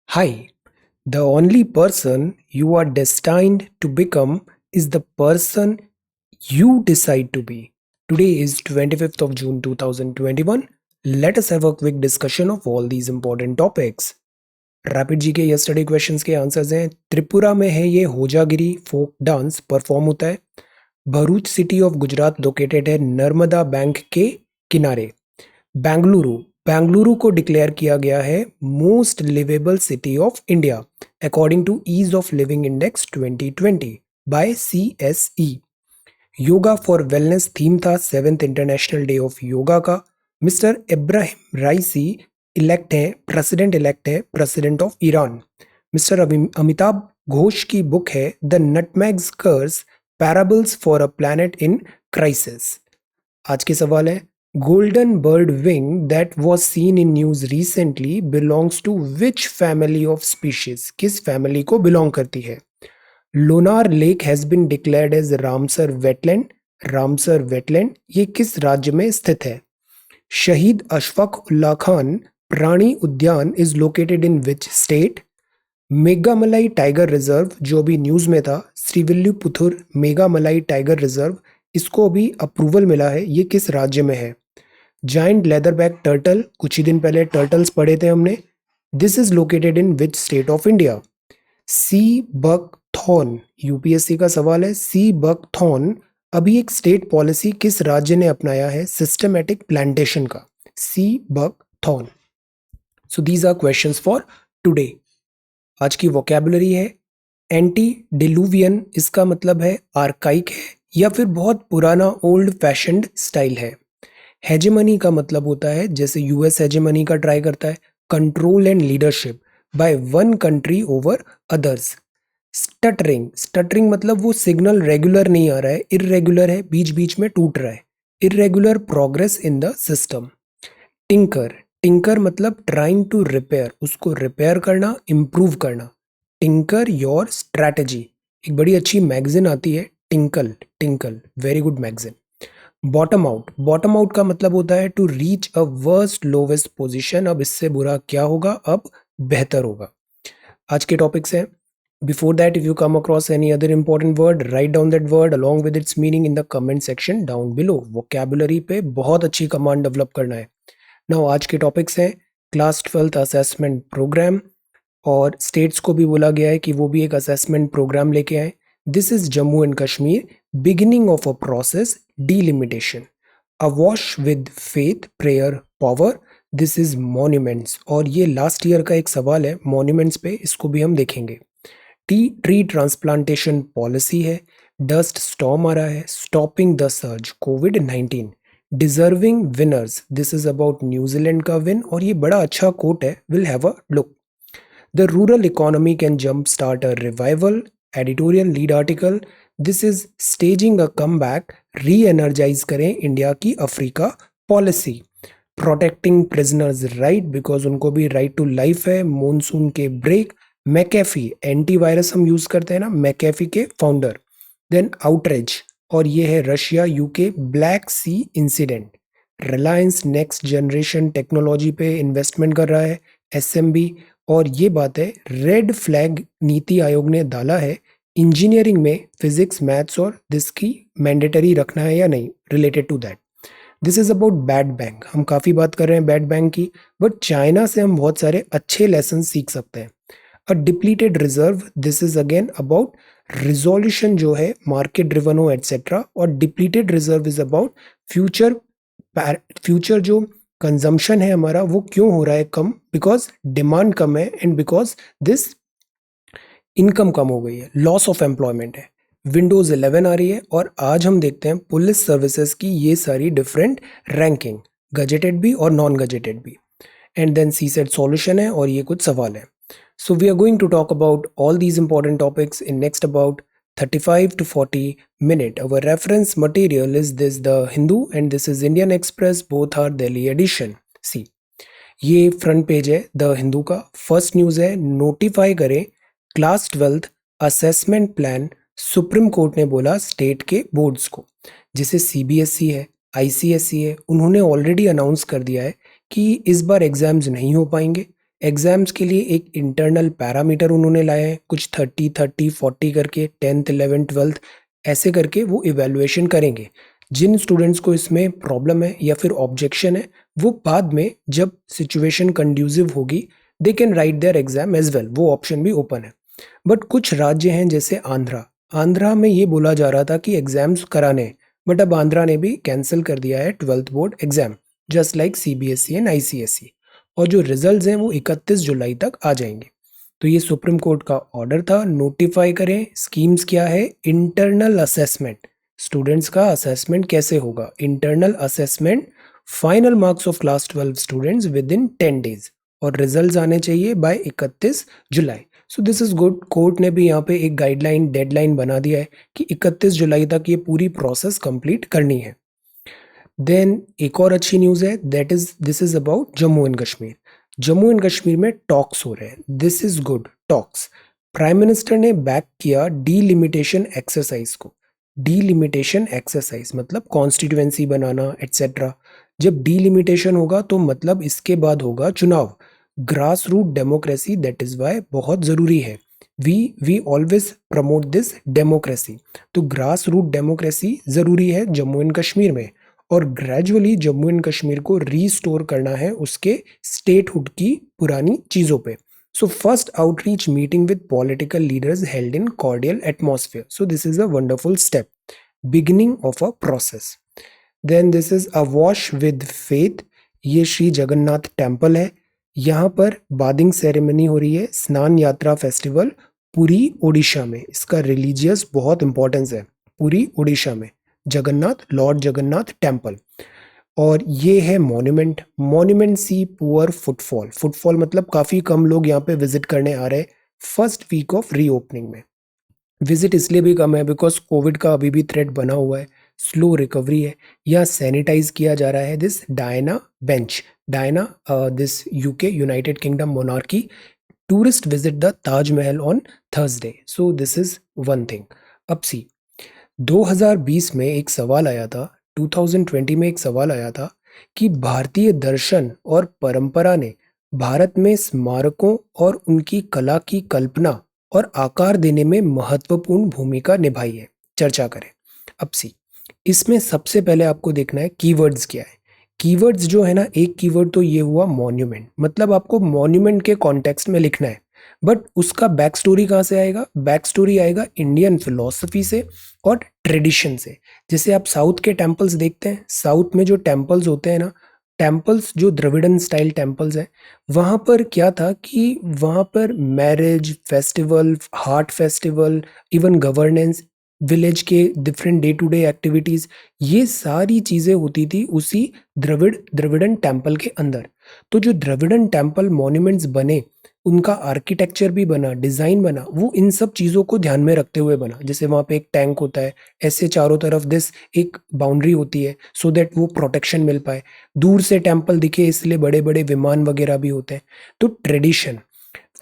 Hi, the only person you are destined to become is the person you decide to be. Today is 25th of June 2021. Let us have a quick discussion of all these important topics. Rapid जी के yesterday questions के answers हैं। त्रिपुरा में है ये Hojagiri folk dance perform होता है। Bharuch city of Gujarat located है Narmada bank के किनारे। बेंगलुरु बेंगलुरु को डिक्लेयर किया गया है most liveable city of India according to ease of living index 2020 by CSE। Yoga for wellness theme था 7th international day of yoga का। मिस्टर इब्राहिम राइसी इलेक्ट है president of Iran. Mister Amitabh Ghosh की book है the nutmeg's curse parables for a planet in crisis. आज के सवाल है golden bird wing that was seen in news recently belongs to which family of species? किस family को belong करती है? Lonar lake has been declared as Ramsar wetland. Ramsar wetland ये किस राज्य में स्थित है? शहीद अशफाक उल्ला खान प्राणी उद्यान is located in which state? Meghamalai tiger reserve जो अभी न्यूज में था श्रीविल्लिपुथुर मेघामलाई टाइगर रिजर्व, इसको अभी अप्रूवल मिला है, ये किस राज्य में है? जाइंट लेदरबैक टर्टल, कुछ ही दिन पहले टर्टल्स पढ़े थे हमने, this is located in which state of India? Sea buckthorn, UPSC का सवाल है। सी बकथॉर्न अभी एक स्टेट पॉलिसी किस राज्य ने अपनाया है सिस्टमैटिक प्लांटेशन का? Sea buckthorn. So these are questions for today. आज की वोकैबुलरी है एंटी डिलुवियन, इसका मतलब है आर्काइक है या फिर बहुत पुराना ओल्ड फैशन्ड स्टाइल है। हेजेमनी का मतलब होता है जैसे यूएस हेजेमनी का ट्राई करता है, control and leadership by one country over others. Stuttering, stuttering मतलब वो सिग्नल रेगुलर नहीं आ रहा है, इरेगुलर है, बीच बीच में टूट रहा है, irregular progress in the system. Tinker, tinker मतलब ट्राइंग टू रिपेयर, उसको रिपेयर करना, इम्प्रूव करना। टिंकर योर स्ट्रैटेजी, एक बड़ी अच्छी मैगजीन आती है Tinkle, Tinkle very good magazine. Bottom out, bottom out का मतलब होता है to reach a worst lowest position, अब इससे बुरा क्या होगा, अब बेहतर होगा। आज के टॉपिक्स हैं। Before that if you come across any other important word write down that word along with its meaning in the comment section down below. Vocabulary पे बहुत अच्छी कमांड डेवलप करना है। नाउ आज के टॉपिक्स हैं क्लास 12th असेसमेंट प्रोग्राम, और states को भी बोला गया है कि वो भी एक असेसमेंट प्रोग्राम लेके आए। This is Jammu and Kashmir beginning of a process delimitation. Awash with faith prayer power, this is monuments, और ये लास्ट ईयर का एक सवाल है मॉन्यूमेंट्स पे, इसको भी हम देखेंगे। ट्री ट्रांसप्लांटेशन पॉलिसी है। डस्ट स्टॉर्म आ रहा है, stopping the surge covid. Deserving winners, this is about New Zealand का विन, और ये बड़ा अच्छा कोट है, will have a look. The rural economy can jumpstart a revival. Editorial lead article. This is staging a comeback. Re-energize करें India की Africa policy. Protecting prisoners right, because उनको भी राइट टू लाइफ है। Monsoon के break. McAfee, antivirus हम use करते हैं ना, मैकेफी के फाउंडर। देन आउटरीच, और ये है Russia UK Black Sea incident. Reliance next generation technology पे इन्वेस्टमेंट कर रहा है, एसएमबी। और ये बात है रेड फ्लैग नीति आयोग ने डाला है इंजीनियरिंग में फिजिक्स मैथ्स और दिस की मैंडेटरी रखना है या नहीं, related to that. This is about bad bank, हम काफ़ी बात कर रहे हैं बैड बैंक की, बट चाइना से हम बहुत सारे अच्छे लेसन सीख सकते हैं। A depleted reserve, this is again about resolution जो है मार्केट ड्रिवन हो एटसेट्रा, और depleted reserve is about future, future जो कंजम्पशन है हमारा वो क्यों हो रहा है कम, बिकॉज डिमांड कम है एंड बिकॉज दिस इनकम कम हो गई है, लॉस ऑफ एम्प्लॉयमेंट है। विंडोज 11 आ रही है, और आज हम देखते हैं पुलिस सर्विसेज की ये सारी डिफरेंट रैंकिंग, गजेटेड भी और नॉन गजेटेड भी। And then C set solution है, और ये कुछ सवाल है। So we are going to talk about all these important topics in next about 35 to 40 minute. Our reference material is this The Hindu and this is Indian Express, both are Delhi edition. See, ये front page है the Hindu का। First news है notify करें class 12th assessment plan, supreme court ने बोला state के boards को, जैसे सीबीएसई है, आईसीएसई है, उन्होंने ऑलरेडी अनाउंस कर दिया है कि इस बार एग्जाम्स नहीं हो पाएंगे, एग्जाम्स के लिए एक इंटरनल पैरामीटर उन्होंने लाया है, कुछ 30-30-40 करके 10th 11th 12th ऐसे करके वो इवेल्युएशन करेंगे। जिन स्टूडेंट्स को इसमें प्रॉब्लम है या फिर ऑब्जेक्शन है, वो बाद में जब सिचुएशन कंड्यूसिव होगी they can write there exam as well, वो ऑप्शन भी ओपन है। बट कुछ राज्य हैं जैसे आंध्रा, आंध्रा में ये बोला जा रहा था कि एग्जाम्स कराने हैं, बट अब आंध्रा ने भी कैंसिल कर दिया है 12th board exam, just like CBSE and ICSE. और जो रिजल्ट्स हैं वो 31 जुलाई तक आ जाएंगे। तो ये सुप्रीम कोर्ट का ऑर्डर था, नोटिफाई करें। स्कीम्स क्या है? इंटरनल असेसमेंट, स्टूडेंट्स का असेसमेंट कैसे होगा? Internal assessment, final marks of class 12 students within 10 days, और रिजल्ट्स आने चाहिए by 31 July. So this is good. Court ने भी यहाँ पे एक गाइडलाइन डेडलाइन बना दिया है कि 31 जुलाई तक ये पूरी प्रोसेस कंप्लीट करनी है। देन एक और अच्छी न्यूज़ है, that is this is about Jammu and Kashmir. Jammu and Kashmir में टॉक्स हो रहे हैं, this is good. Talks, prime minister ने बैक किया डीलिमिटेशन एक्सरसाइज को। डीलिमिटेशन एक्सरसाइज मतलब कॉन्स्टिट्यूएंसी बनाना एटसेट्रा। जब डीलिमिटेशन होगा तो मतलब इसके बाद होगा चुनाव। Grass root democracy, that is why बहुत जरूरी है। We always promote this democracy. तो ग्रास रूट डेमोक्रेसी जरूरी है जम्मू एंड कश्मीर में, और ग्रेजुअली जम्मू एंड कश्मीर को रीस्टोर करना है उसके स्टेटहुड की पुरानी चीजों पे। So first outreach meeting with political leaders held in cordial atmosphere. So this is a wonderful step, beginning of a process. Then this is a wash with faith. ये Shri Jagannath temple है, यहाँ पर बादिंग सेरेमनी हो रही है, स्नान यात्रा festival Puri Odisha में। इसका रिलीजियस बहुत इंपॉर्टेंस है पुरी ओडिशा में, जगन्नाथ, लॉर्ड जगन्नाथ टेम्पल। और ये है मॉन्यूमेंट। मॉन्यूमेंट सी पुअर फुटफॉल, फुटफॉल मतलब काफी कम लोग यहाँ पे विजिट करने आ रहे हैं फर्स्ट वीक ऑफ रीओपनिंग में। विजिट इसलिए भी कम है बिकॉज कोविड का अभी भी थ्रेट बना हुआ है, स्लो रिकवरी है। यहाँ सैनिटाइज किया जा रहा है this Diana bench. Diana this UK United kingdom monarchy tourist visit the Taj Mahal on Thursday. So this is one thing. अब सी 2020 में एक सवाल आया था, 2020 में एक सवाल आया था कि भारतीय दर्शन और परंपरा ने भारत में स्मारकों और उनकी कला की कल्पना और आकार देने में महत्वपूर्ण भूमिका निभाई है। चर्चा करें। अब सी इसमें सबसे पहले आपको देखना है कीवर्ड्स क्या है। कीवर्ड्स जो है ना, एक कीवर्ड तो ये हुआ मॉन्यूमेंट, मतलब आपको मॉन्यूमेंट के कॉन्टेक्स्ट में लिखना है। बट उसका बैक स्टोरी कहाँ से आएगा? बैक स्टोरी आएगा इंडियन फिलॉसफी से और ट्रेडिशन से। जैसे आप साउथ के टेम्पल्स देखते हैं, साउथ में जो टेम्पल्स होते हैं ना, टेम्पल्स जो द्रविड़न स्टाइल टेम्पल्स हैं, वहाँ पर क्या था कि वहाँ पर marriage festival, heart festival, even governance, village के different day to day activities, ये सारी चीजें होती थी उसी द्रविड़न टेम्पल के अंदर। तो जो द्रविड़न टेम्पल मॉन्यूमेंट्स बने, उनका आर्किटेक्चर भी बना, डिजाइन बना, वो इन सब चीजों को ध्यान में रखते हुए बना। जैसे वहां पे एक टैंक होता है, ऐसे चारों तरफ दिस एक बाउंड्री होती है सो दैट वो प्रोटेक्शन मिल पाए। दूर से टेम्पल दिखे इसलिए बड़े बड़े विमान वगैरह भी होते हैं। तो ट्रेडिशन,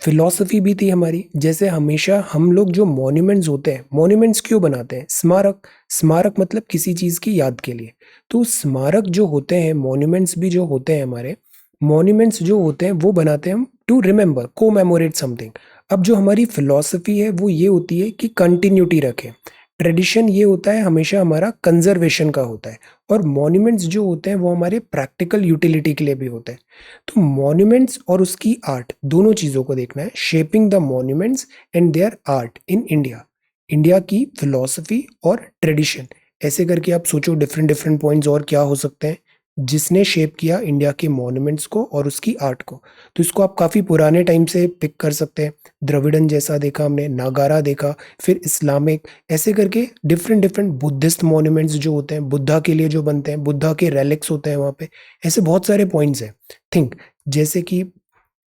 फिलॉसफी भी थी हमारी। जैसे हमेशा हम लोग जो मॉन्यूमेंट्स होते हैं, मॉन्यूमेंट्स क्यों बनाते हैं? स्मारक, स्मारक मतलब किसी चीज की याद के लिए। तो स्मारक जो होते हैं, मॉन्यूमेंट्स भी जो होते हैं हमारे, मॉन्यूमेंट्स जो होते हैं वो बनाते हैं हम टू रिमेंबर, कोमेमोरेट समथिंग। अब जो हमारी फिलॉसफी है वो ये होती है कि कंटिन्यूटी रखें। ट्रेडिशन ये होता है हमेशा हमारा कंजर्वेशन का होता है। और मॉन्यूमेंट्स जो होते हैं वो हमारे प्रैक्टिकल यूटिलिटी के लिए भी होते हैं। तो मॉन्यूमेंट्स और उसकी आर्ट, दोनों चीज़ों को देखना है। Shaping the monuments and their art in India, India की फिलॉसफी और ट्रेडिशन, ऐसे करके आप सोचो डिफरेंट डिफरेंट पॉइंट्स और क्या हो सकते हैं जिसने शेप किया इंडिया के मॉन्यूमेंट्स को और उसकी आर्ट को। तो इसको आप काफ़ी पुराने टाइम से पिक कर सकते हैं। द्रविड़न जैसा देखा हमने, नागारा देखा, फिर इस्लामिक, ऐसे करके डिफरेंट डिफरेंट बुद्धिस्ट मॉन्यूमेंट्स जो होते हैं, बुद्धा के लिए जो बनते हैं, बुद्धा के रेलिक्स होते हैं वहाँ पे। ऐसे बहुत सारे पॉइंट्स हैं। थिंक जैसे कि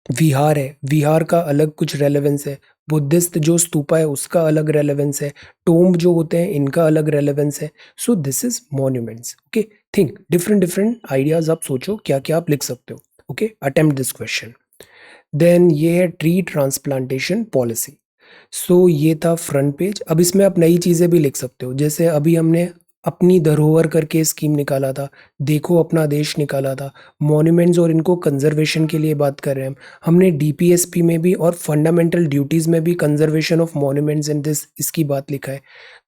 विहार है, विहार का अलग कुछ रेलेवेंस है। बुद्धिस्ट जो स्तूपा है उसका अलग रेलेवेंस है। टोम्ब जो होते हैं इनका अलग रेलेवेंस है। So this is monuments. Okay, think different different ideas, आप सोचो क्या क्या आप लिख सकते हो। Okay, attempt this question. Then ये है ट्री ट्रांसप्लांटेशन पॉलिसी। सो ये था फ्रंट पेज। अब इसमें आप नई चीज़ें भी लिख सकते हो। जैसे अभी हमने अपनी धरोहर करके स्कीम निकाला था, देखो अपना देश निकाला था, मॉन्यूमेंट्स और इनको कंजर्वेशन के लिए बात कर रहे हैं हम। हमने डीपीएसपी में भी और फंडामेंटल ड्यूटीज में भी conservation of monuments in this इसकी बात लिखा है।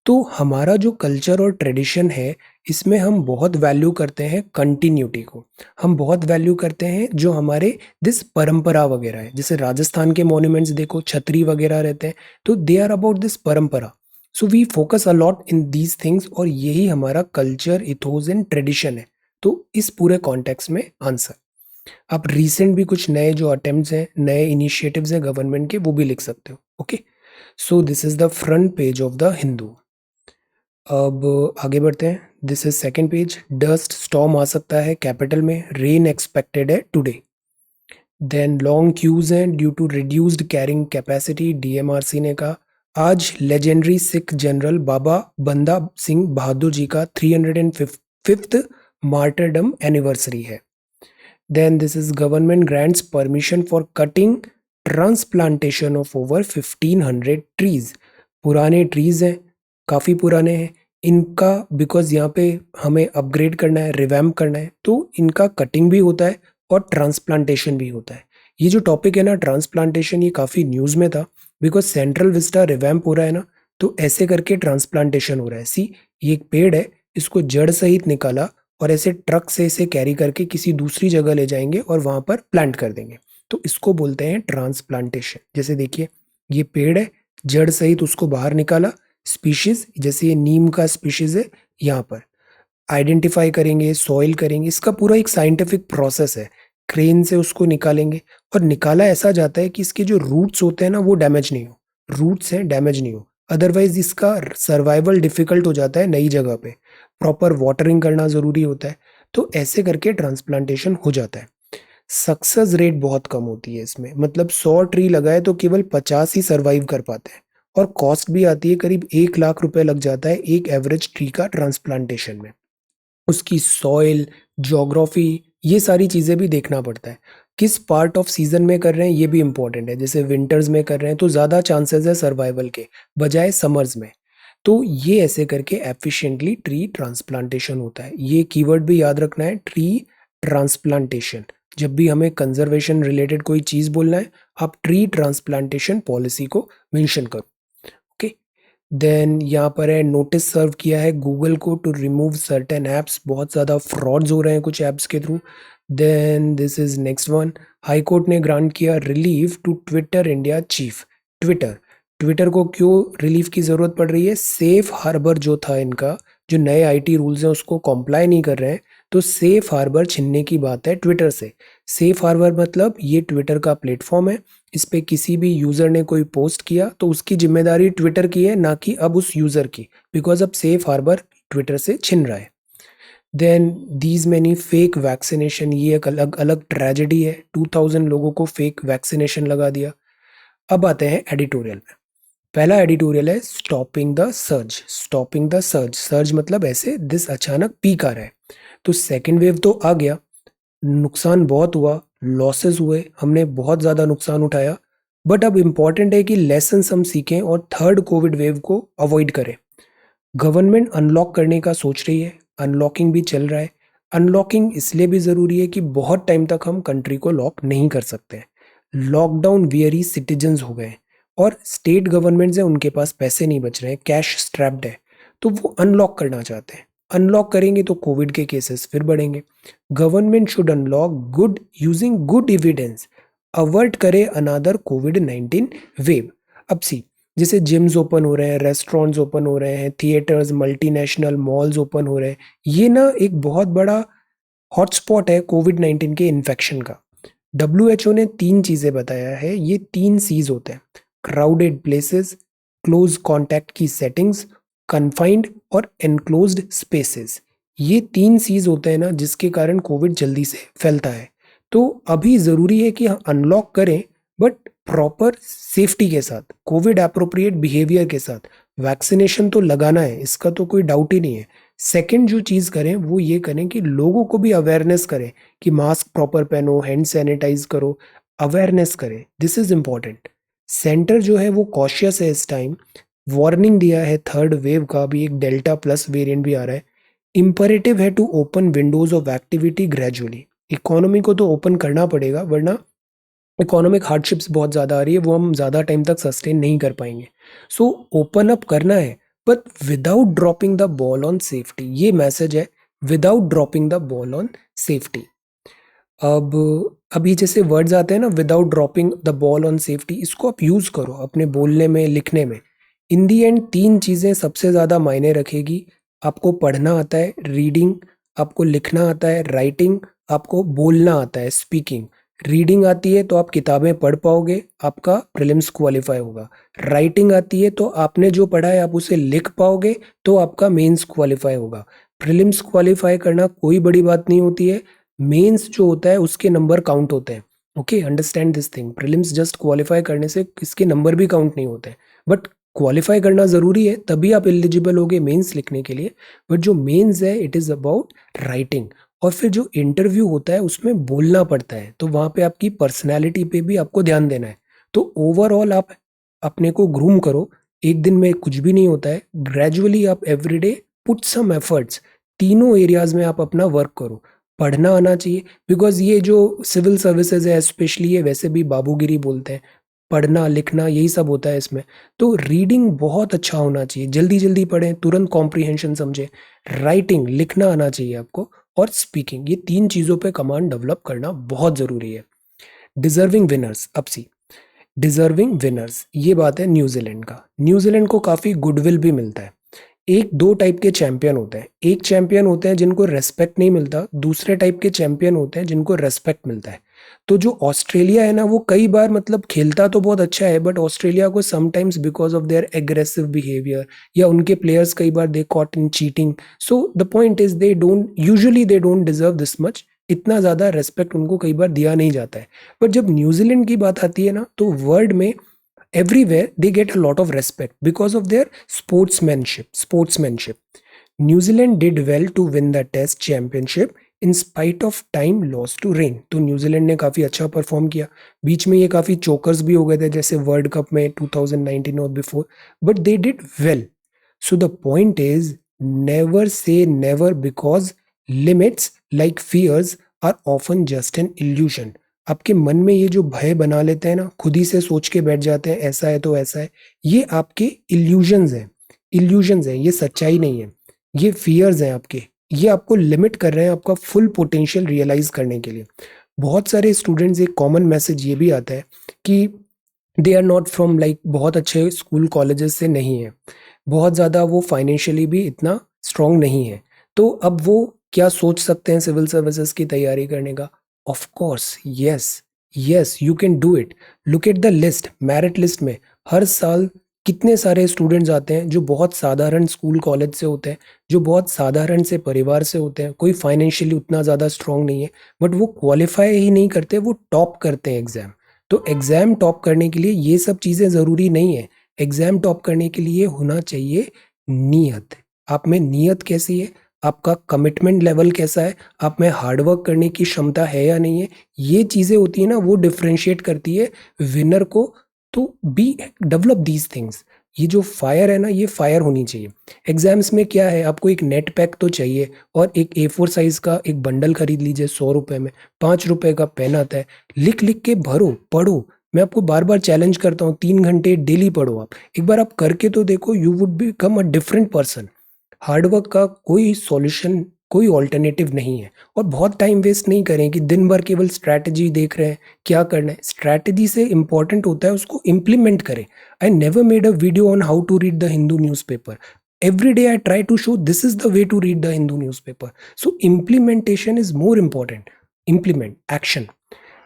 तो हमारा जो कल्चर और ट्रेडिशन है, इसमें हम बहुत वैल्यू करते हैं कंटिन्यूटी को। हम बहुत वैल्यू करते हैं जो हमारे दिस परंपरा वगैरह है। जैसे राजस्थान के मॉन्यूमेंट्स देखो, छतरी वगैरह रहते हैं, तो दे आर अबाउट दिस परंपरा। So we focus a lot in these things, और यही हमारा कल्चर, इथोस एंड ट्रेडिशन है। तो इस पूरे कॉन्टेक्स्ट में आंसर आप रिसेंट भी कुछ नए जो अटेम्प्ट्स हैं, नए इनिशिएटिव्स हैं गवर्नमेंट के, वो भी लिख सकते हो। Okay, so this is the front page of the Hindu. अब आगे बढ़ते हैं। This is second page. Dust storm आ सकता है कैपिटल में, रेन एक्सपेक्टेड है टुडे। देन लॉन्ग क्यूज हैं due to reduced carrying capacity, DMRC ने कहा। आज लेजेंडरी सिख जनरल बाबा बंदा सिंह बहादुर जी का 305th मार्टरडम एनिवर्सरी है। Then this is government grants permission for cutting transplantation of over 1500 trees. पुराने ट्रीज हैं, काफ़ी पुराने हैं इनका, बिकॉज यहाँ पे हमें अपग्रेड करना है, रिवैम्प करना है, तो इनका कटिंग भी होता है और ट्रांसप्लांटेशन भी होता है। ये जो टॉपिक है ना ट्रांसप्लांटेशन, ये काफ़ी न्यूज़ में था, बिकॉज सेंट्रल विस्टा रिवैम्प हो रहा है ना, तो ऐसे करके ट्रांसप्लांटेशन हो रहा है। सी, ये एक पेड़ है, इसको जड़ सहित निकाला और ऐसे ट्रक से इसे कैरी करके किसी दूसरी जगह ले जाएंगे और वहाँ पर प्लांट कर देंगे, तो इसको बोलते हैं ट्रांसप्लांटेशन। जैसे देखिए, ये पेड़ है, जड़ सहित उसको बाहर निकाला, स्पीशीज जैसे ये नीम का स्पीशीज है, यहाँ पर आइडेंटिफाई करेंगे, सॉइल करेंगे, इसका पूरा एक साइंटिफिक प्रोसेस है। क्रेन से उसको निकालेंगे, और निकाला ऐसा जाता है कि इसके जो रूट्स होते हैं ना वो डैमेज नहीं हो, रूट्स हैं डैमेज नहीं हो, अदरवाइज इसका सर्वाइवल डिफिकल्ट हो जाता है नई जगह पे। प्रॉपर वाटरिंग करना ज़रूरी होता है, तो ऐसे करके ट्रांसप्लांटेशन हो जाता है। सक्सेस रेट बहुत कम होती है इसमें, मतलब 100 ट्री लगाए तो केवल 50 ही सर्वाइव कर पाते हैं, और कॉस्ट भी आती है, करीब 1 लाख रुपए लग जाता है एक एवरेज ट्री का ट्रांसप्लांटेशन में। उसकी सॉइल, ज्योग्राफी, ये सारी चीज़ें भी देखना पड़ता है। किस पार्ट ऑफ सीजन में कर रहे हैं ये भी इंपॉर्टेंट है। जैसे विंटर्स में कर रहे हैं तो ज़्यादा चांसेस है सर्वाइवल के, बजाय समर्स में। तो ये ऐसे करके एफिशिएंटली ट्री ट्रांसप्लांटेशन होता है। ये कीवर्ड भी याद रखना है, ट्री ट्रांसप्लांटेशन। जब भी हमें कंजर्वेशन रिलेटेड कोई चीज़ बोलना है, आप ट्री ट्रांसप्लांटेशन पॉलिसी को मेंशन करो। ओके, देन यहाँ पर है नोटिस सर्व किया है गूगल को टू रिमूव सर्टेन ऐप्स। बहुत ज़्यादा फ्रॉड्स हो रहे हैं कुछ ऐप्स के through. Then this is next one. High court ने ग्रांट किया relief to Twitter India chief. Twitter Twitter को क्यों रिलीफ की ज़रूरत पड़ रही है? सेफ हार्बर जो था इनका, जो नए आईटी रूल्स हैं उसको कॉम्प्लाई नहीं कर रहे हैं, तो सेफ हार्बर छीनने की बात है ट्विटर से। सेफ हार्बर मतलब ये ट्विटर का प्लेटफॉर्म है, इस पे किसी भी यूज़र ने कोई पोस्ट किया तो उसकी जिम्मेदारी ट्विटर की है, ना कि अब उस यूज़र की, बिकॉज अब सेफ हार्बर ट्विटर से छिन रहा है। Then these many fake vaccination, ये एक अलग अलग ट्रेजेडी है। 2000 लोगों को फेक वैक्सीनेशन लगा दिया। अब आते हैं एडिटोरियल में। पहला एडिटोरियल है stopping the surge. Stopping the surge, surge मतलब ऐसे दिस अचानक पीक आ रहा है। तो सेकेंड वेव तो आ गया, नुकसान बहुत हुआ, लॉसेस हुए, हमने बहुत ज़्यादा नुकसान उठाया, बट अब इम्पॉर्टेंट है कि लेसन हम सीखें और थर्ड कोविड वेव को अवॉइड करें। गवर्नमेंट अनलॉक करने का सोच रही है, अनलॉकिंग भी चल रहा है। अनलॉकिंग इसलिए भी ज़रूरी है कि बहुत टाइम तक हम कंट्री को लॉक नहीं कर सकते हैं। लॉकडाउन वियरी सिटीजन्स हो गए, और स्टेट गवर्नमेंट्स हैं उनके पास पैसे नहीं बच रहे हैं, कैश स्ट्रैप्ड है, तो वो अनलॉक करना चाहते हैं। अनलॉक करेंगे तो कोविड के केसेस फिर बढ़ेंगे। Government should unlock good using good evidence, avert करे अनादर कोविड-19 वेव। अब सी, जैसे जिम्स ओपन हो रहे हैं, रेस्टोरेंट्स ओपन हो रहे हैं, थिएटर्स, मल्टीनेशनल मॉल्स ओपन हो रहे हैं, ये ना एक बहुत बड़ा हॉटस्पॉट है कोविड-19 के इन्फेक्शन का। WHO ने 3 चीज़ें बताया है, ये 3 सीज होते हैं: क्राउडेड प्लेसेस, क्लोज कॉन्टैक्ट की सेटिंग्स, कन्फाइंड और एनक्लोज्ड स्पेसेस। ये 3 सीज होते हैं ना जिसके कारण कोविड जल्दी से फैलता है। तो अभी ज़रूरी है कि अनलॉक करें, बट प्रॉपर सेफ्टी के साथ, कोविड एप्रोप्रिएट बिहेवियर के साथ। वैक्सीनेशन तो लगाना है, इसका तो कोई डाउट ही नहीं है। सेकंड जो चीज़ करें वो ये करें कि लोगों को भी अवेयरनेस करें कि मास्क प्रॉपर पहनो, हैंड सैनिटाइज करो, अवेयरनेस करें, दिस इज इम्पॉर्टेंट। सेंटर जो है वो कॉशियस है इस टाइम, वार्निंग दिया है थर्ड वेव का भी, एक डेल्टा प्लस वेरिएंट भी आ रहा है, इम्परेटिव है to open windows of activity gradually. Economy को तो ओपन करना पड़ेगा, वरना इकोनॉमिक हार्डशिप्स बहुत ज़्यादा आ रही है, वो हम ज़्यादा टाइम तक सस्टेन नहीं कर पाएंगे। सो ओपन अप करना है, but without dropping the ball on safety. ये मैसेज है, without dropping the ball on safety. अब अभी जैसे वर्ड्स आते हैं ना, without dropping the ball on safety, इसको आप यूज़ करो अपने बोलने में, लिखने में। इन दी एंड तीन चीज़ें सबसे ज़्यादा मायने रखेगी। आपको पढ़ना आता है, रीडिंग, आपको लिखना आता है, राइटिंग, आपको बोलना आता है, स्पीकिंग। रीडिंग आती है तो आप किताबें पढ़ पाओगे, आपका प्रीलिम्स क्वालिफाई होगा। राइटिंग आती है तो आपने जो पढ़ा है आप उसे लिख पाओगे, तो आपका मेंस क्वालिफाई होगा। प्रीलिम्स क्वालिफाई करना कोई बड़ी बात नहीं होती है, मेंस जो होता है उसके नंबर काउंट होते हैं। Okay, understand this thing. Prelims just qualify करने से इसके नंबर भी काउंट नहीं होते हैं, बट क्वालिफाई करना ज़रूरी है, तभी आप एलिजिबल होगे मेंस लिखने के लिए। बट जो मेंस है इट इज़ अबाउट राइटिंग। और फिर जो इंटरव्यू होता है उसमें बोलना पड़ता है, तो वहाँ पे आपकी पर्सनैलिटी पे भी आपको ध्यान देना है। तो ओवरऑल आप अपने को ग्रूम करो। एक दिन में कुछ भी नहीं होता है, ग्रेजुअली आप एवरीडे पुट सम एफर्ट्स। तीनों एरियाज में आप अपना वर्क करो। पढ़ना आना चाहिए, बिकॉज ये जो सिविल सर्विसेज है स्पेशली, ये वैसे भी बाबूगिरी बोलते हैं, पढ़ना लिखना यही सब होता है इसमें। तो रीडिंग बहुत अच्छा होना चाहिए, जल्दी जल्दी पढ़ें, तुरंत कॉम्प्रिहेंशन समझें। राइटिंग, लिखना आना चाहिए आपको, और स्पीकिंग, ये तीन चीज़ों पे कमांड डेवलप करना बहुत ज़रूरी है। Deserving winners. अब सी, डिजर्विंग विनर्स, ये बात है न्यूजीलैंड का। न्यूजीलैंड को काफ़ी गुडविल भी मिलता है। एक दो टाइप के चैंपियन होते हैं। एक चैंपियन होते हैं जिनको रेस्पेक्ट नहीं मिलता, दूसरे टाइप के चैंपियन होते हैं जिनको रेस्पेक्ट मिलता है। तो जो ऑस्ट्रेलिया है ना, वो कई बार मतलब खेलता तो बहुत अच्छा है, बट ऑस्ट्रेलिया को sometimes because of their aggressive behaviour, या उनके प्लेयर्स कई बार they caught in cheating, so the point is they don't deserve this much. इतना ज़्यादा रेस्पेक्ट उनको कई बार दिया नहीं जाता है। बट जब न्यूजीलैंड की बात आती है ना, तो वर्ल्ड में everywhere they get a lot of respect because of their sportsmanship. New Zealand did well to win the test championship in spite of time lost to rain. तो न्यूजीलैंड ने काफ़ी अच्छा परफॉर्म किया। बीच में ये काफ़ी चोकर्स भी हो गए थे, जैसे वर्ल्ड कप में 2019 और before, but they did well. So the point is, never say never, because limits like fears are often just an illusion. आपके मन में ये जो भय बना लेते हैं ना, खुद ही से सोच के बैठ जाते हैं ऐसा है तो ऐसा है, ये आपके इल्यूजन्स हैं। इल्यूजन्स हैं, ये सच्चाई नहीं है। ये फियर्स हैं आपके, ये आपको लिमिट कर रहे हैं आपका फुल पोटेंशियल रियलाइज करने के लिए। बहुत सारे स्टूडेंट्स, एक कॉमन मैसेज ये भी आता है कि they are not from like बहुत अच्छे स्कूल कॉलेजेस से नहीं है, बहुत ज़्यादा वो फाइनेंशियली भी इतना स्ट्रांग नहीं है, तो अब वो क्या सोच सकते हैं सिविल सर्विसेज की तैयारी करने का? Of course yes, yes you can do it. Look at the list, merit list में हर साल कितने सारे स्टूडेंट्स आते हैं जो बहुत साधारण स्कूल कॉलेज से होते हैं, जो बहुत साधारण से परिवार से होते हैं, कोई फाइनेंशियली उतना ज़्यादा स्ट्रांग नहीं है, बट वो क्वालिफाई ही नहीं करते, वो टॉप करते हैं एग्ज़ाम। तो एग्ज़ाम टॉप करने के लिए ये सब चीज़ें ज़रूरी नहीं है। एग्ज़ाम टॉप करने के लिए होना चाहिए नीयत। आप में नीयत कैसी है, आपका कमिटमेंट लेवल कैसा है, आप में हार्डवर्क करने की क्षमता है या नहीं है, ये चीज़ें होती है ना, वो डिफ्रेंशिएट करती है विनर को। तो बी डेवलप दीज थिंग्स। ये जो फायर है ना, ये फायर होनी चाहिए। एग्जाम्स में क्या है, आपको एक नेट पैक तो चाहिए, और एक A4 साइज का एक बंडल खरीद लीजिए 100 रुपए में, 5 रुपए का पेन आता है, लिख लिख के भरो, पढ़ो। मैं आपको बार बार चैलेंज करता हूँ, 3 घंटे डेली पढ़ो। आप एक बार आप करके तो देखो, you would become a different person. Hard work का कोई सॉल्यूशन, कोई ऑल्टरनेटिव नहीं है। और बहुत टाइम वेस्ट नहीं करें कि दिन भर केवल स्ट्रैटेजी देख रहे हैं, क्या करना है। स्ट्रैटेजी से इंपॉर्टेंट होता है उसको इम्प्लीमेंट करें। I never made a video on how to read the Hindu newspaper. Every day I try to show this is the way to read the Hindu newspaper. So implementation is more important. Implement, action.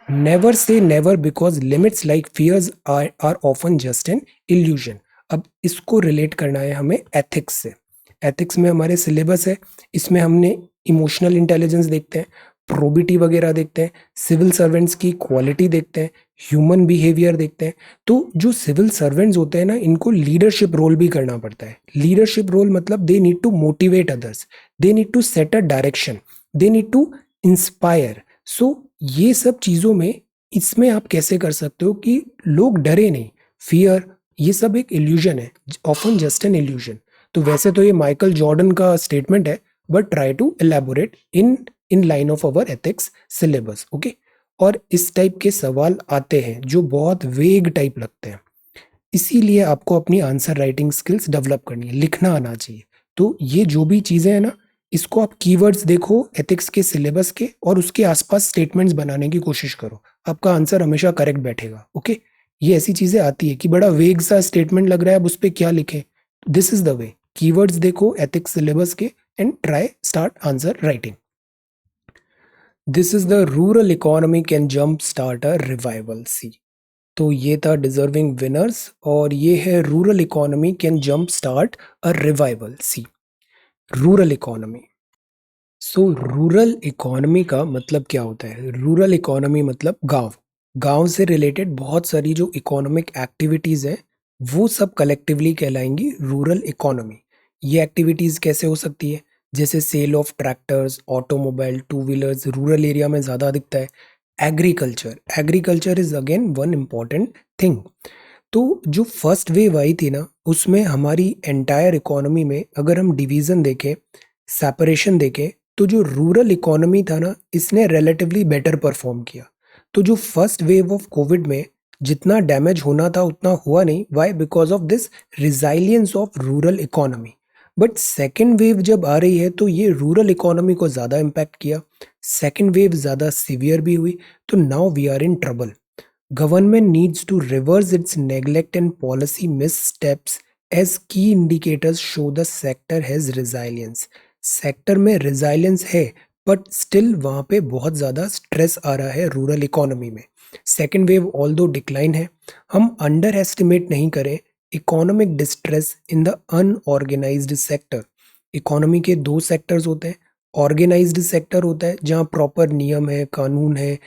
Never say never because limits like fears are often just an illusion. अब इसको relate करना है हमें ethics से। Ethics में हमारे syllabus है, इसमें हमने इमोशनल इंटेलिजेंस देखते हैं, प्रोबिटी वगैरह देखते हैं, सिविल सर्वेंट्स की क्वालिटी देखते हैं, ह्यूमन बिहेवियर देखते हैं। तो जो सिविल सर्वेंट्स होते हैं ना, इनको लीडरशिप रोल भी करना पड़ता है। लीडरशिप रोल मतलब they need to motivate others, they need to set a direction, they need to inspire. So ये सब चीज़ों में, इसमें आप कैसे कर सकते हो कि लोग डरे नहीं। फियर, ये सब एक इल्यूजन है, ऑफन जस्ट एन इल्यूजन। तो वैसे तो ये माइकल जॉर्डन का स्टेटमेंट है, but try to elaborate in line of our ethics syllabus. Okay, और इस टाइप के सवाल आते हैं जो बहुत वेग टाइप लगते हैं, इसीलिए आपको अपनी आंसर राइटिंग स्किल्स डेवलप करनी है, लिखना आना चाहिए। तो ये जो भी चीज़ें हैं ना, इसको आप कीवर्ड्स देखो एथिक्स के सिलेबस के और उसके आसपास स्टेटमेंट्स बनाने की कोशिश करो, आपका आंसर हमेशा करेक्ट बैठेगा। ओके, ये ऐसी चीज़ें आती है कि बड़ा वेग सा स्टेटमेंट लग रहा है, अब उस पर क्या लिखें। This is the way, keywords देखो एथिक्स सिलेबस के end try start answer writing. This is the rural economy can jump start a revival. See, तो ये था डिजर्विंग विनर्स और ये है rural economy can jump start a revival. See, rural economy. So rural economy का मतलब क्या होता है? रूरल इकोनॉमी मतलब गांव, गांव से रिलेटेड बहुत सारी जो इकोनॉमिक एक्टिविटीज़ हैं वो सब कलेक्टिवली कहलाएंगी रूरल इकोनॉमी। ये एक्टिविटीज़ कैसे हो सकती है? जैसे sale of tractors, automobile, two wheelers rural area में ज़्यादा दिखता है। Agriculture, agriculture is again one important thing. तो जो फर्स्ट वेव आई थी ना, उसमें हमारी एंटायर इकोनॉमी में अगर हम डिवीज़न देखें, सेपरेशन देखें, तो जो रूरल इकोनॉमी था ना, इसने रिलेटिवली बेटर परफॉर्म किया। तो जो फर्स्ट वेव ऑफ कोविड में जितना डैमेज होना था उतना हुआ नहीं। Why? Because of this resilience of rural economy. But second wave जब आ रही है तो ये रूरल इकोनॉमी को ज़्यादा इम्पैक्ट किया, सेकेंड वेव ज़्यादा सीवियर भी हुई। तो now we are in trouble. Government needs to reverse its neglect and policy missteps as key indicators show the sector has resilience. Sector में resilience है, बट स्टिल वहाँ पे बहुत ज़्यादा स्ट्रेस आ रहा है रूरल इकोनॉमी में। सेकेंड वेव ऑल दो डिक्लाइन है, हम अंडर एस्टिमेट नहीं करें economic distress in the unorganised sector. Economy के दो सेक्टर्स होते हैं, ऑर्गेनाइज्ड सेक्टर होता है जहाँ प्रॉपर नियम है, कानून है,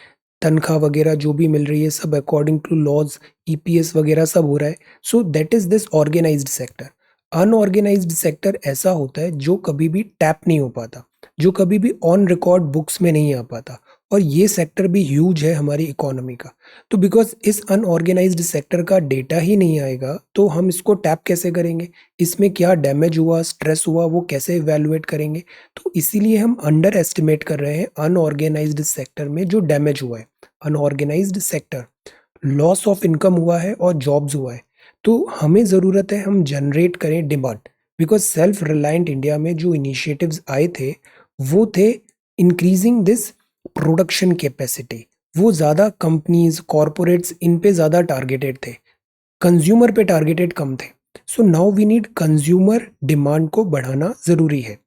तनख्वाह वगैरह जो भी मिल रही है सब अकॉर्डिंग टू लॉज, ईपीएस वगैरह सब हो रहा है। So that is this organised sector. Unorganised sector ऐसा होता है जो कभी भी टैप नहीं हो पाता, जो कभी भी ऑन रिकॉर्ड बुक्स में नहीं आ पाता, और ये सेक्टर भी ह्यूज है हमारी इकोनॉमी का। तो बिकॉज इस अनऑर्गेनाइज्ड सेक्टर का डेटा ही नहीं आएगा तो हम इसको टैप कैसे करेंगे, इसमें क्या डैमेज हुआ, स्ट्रेस हुआ, वो कैसे इवेलुएट करेंगे। तो इसीलिए हम अंडर एस्टिमेट कर रहे हैं अनऑर्गेनाइज्ड सेक्टर में जो डैमेज हुआ है। Unorganised sector, loss of income हुआ है और जॉब्स हुआ है। तो हमें ज़रूरत है हम जनरेट करें demand, because self reliant India में जो इनिशिएटिव्स आए थे वो थे इंक्रीजिंग दिस प्रोडक्शन कैपेसिटी। वो ज़्यादा कंपनीज, कॉरपोरेट्स इन पे ज़्यादा टारगेटेड थे, कंज्यूमर पे टारगेटेड कम थे। So now we need consumer demand को बढ़ाना ज़रूरी है।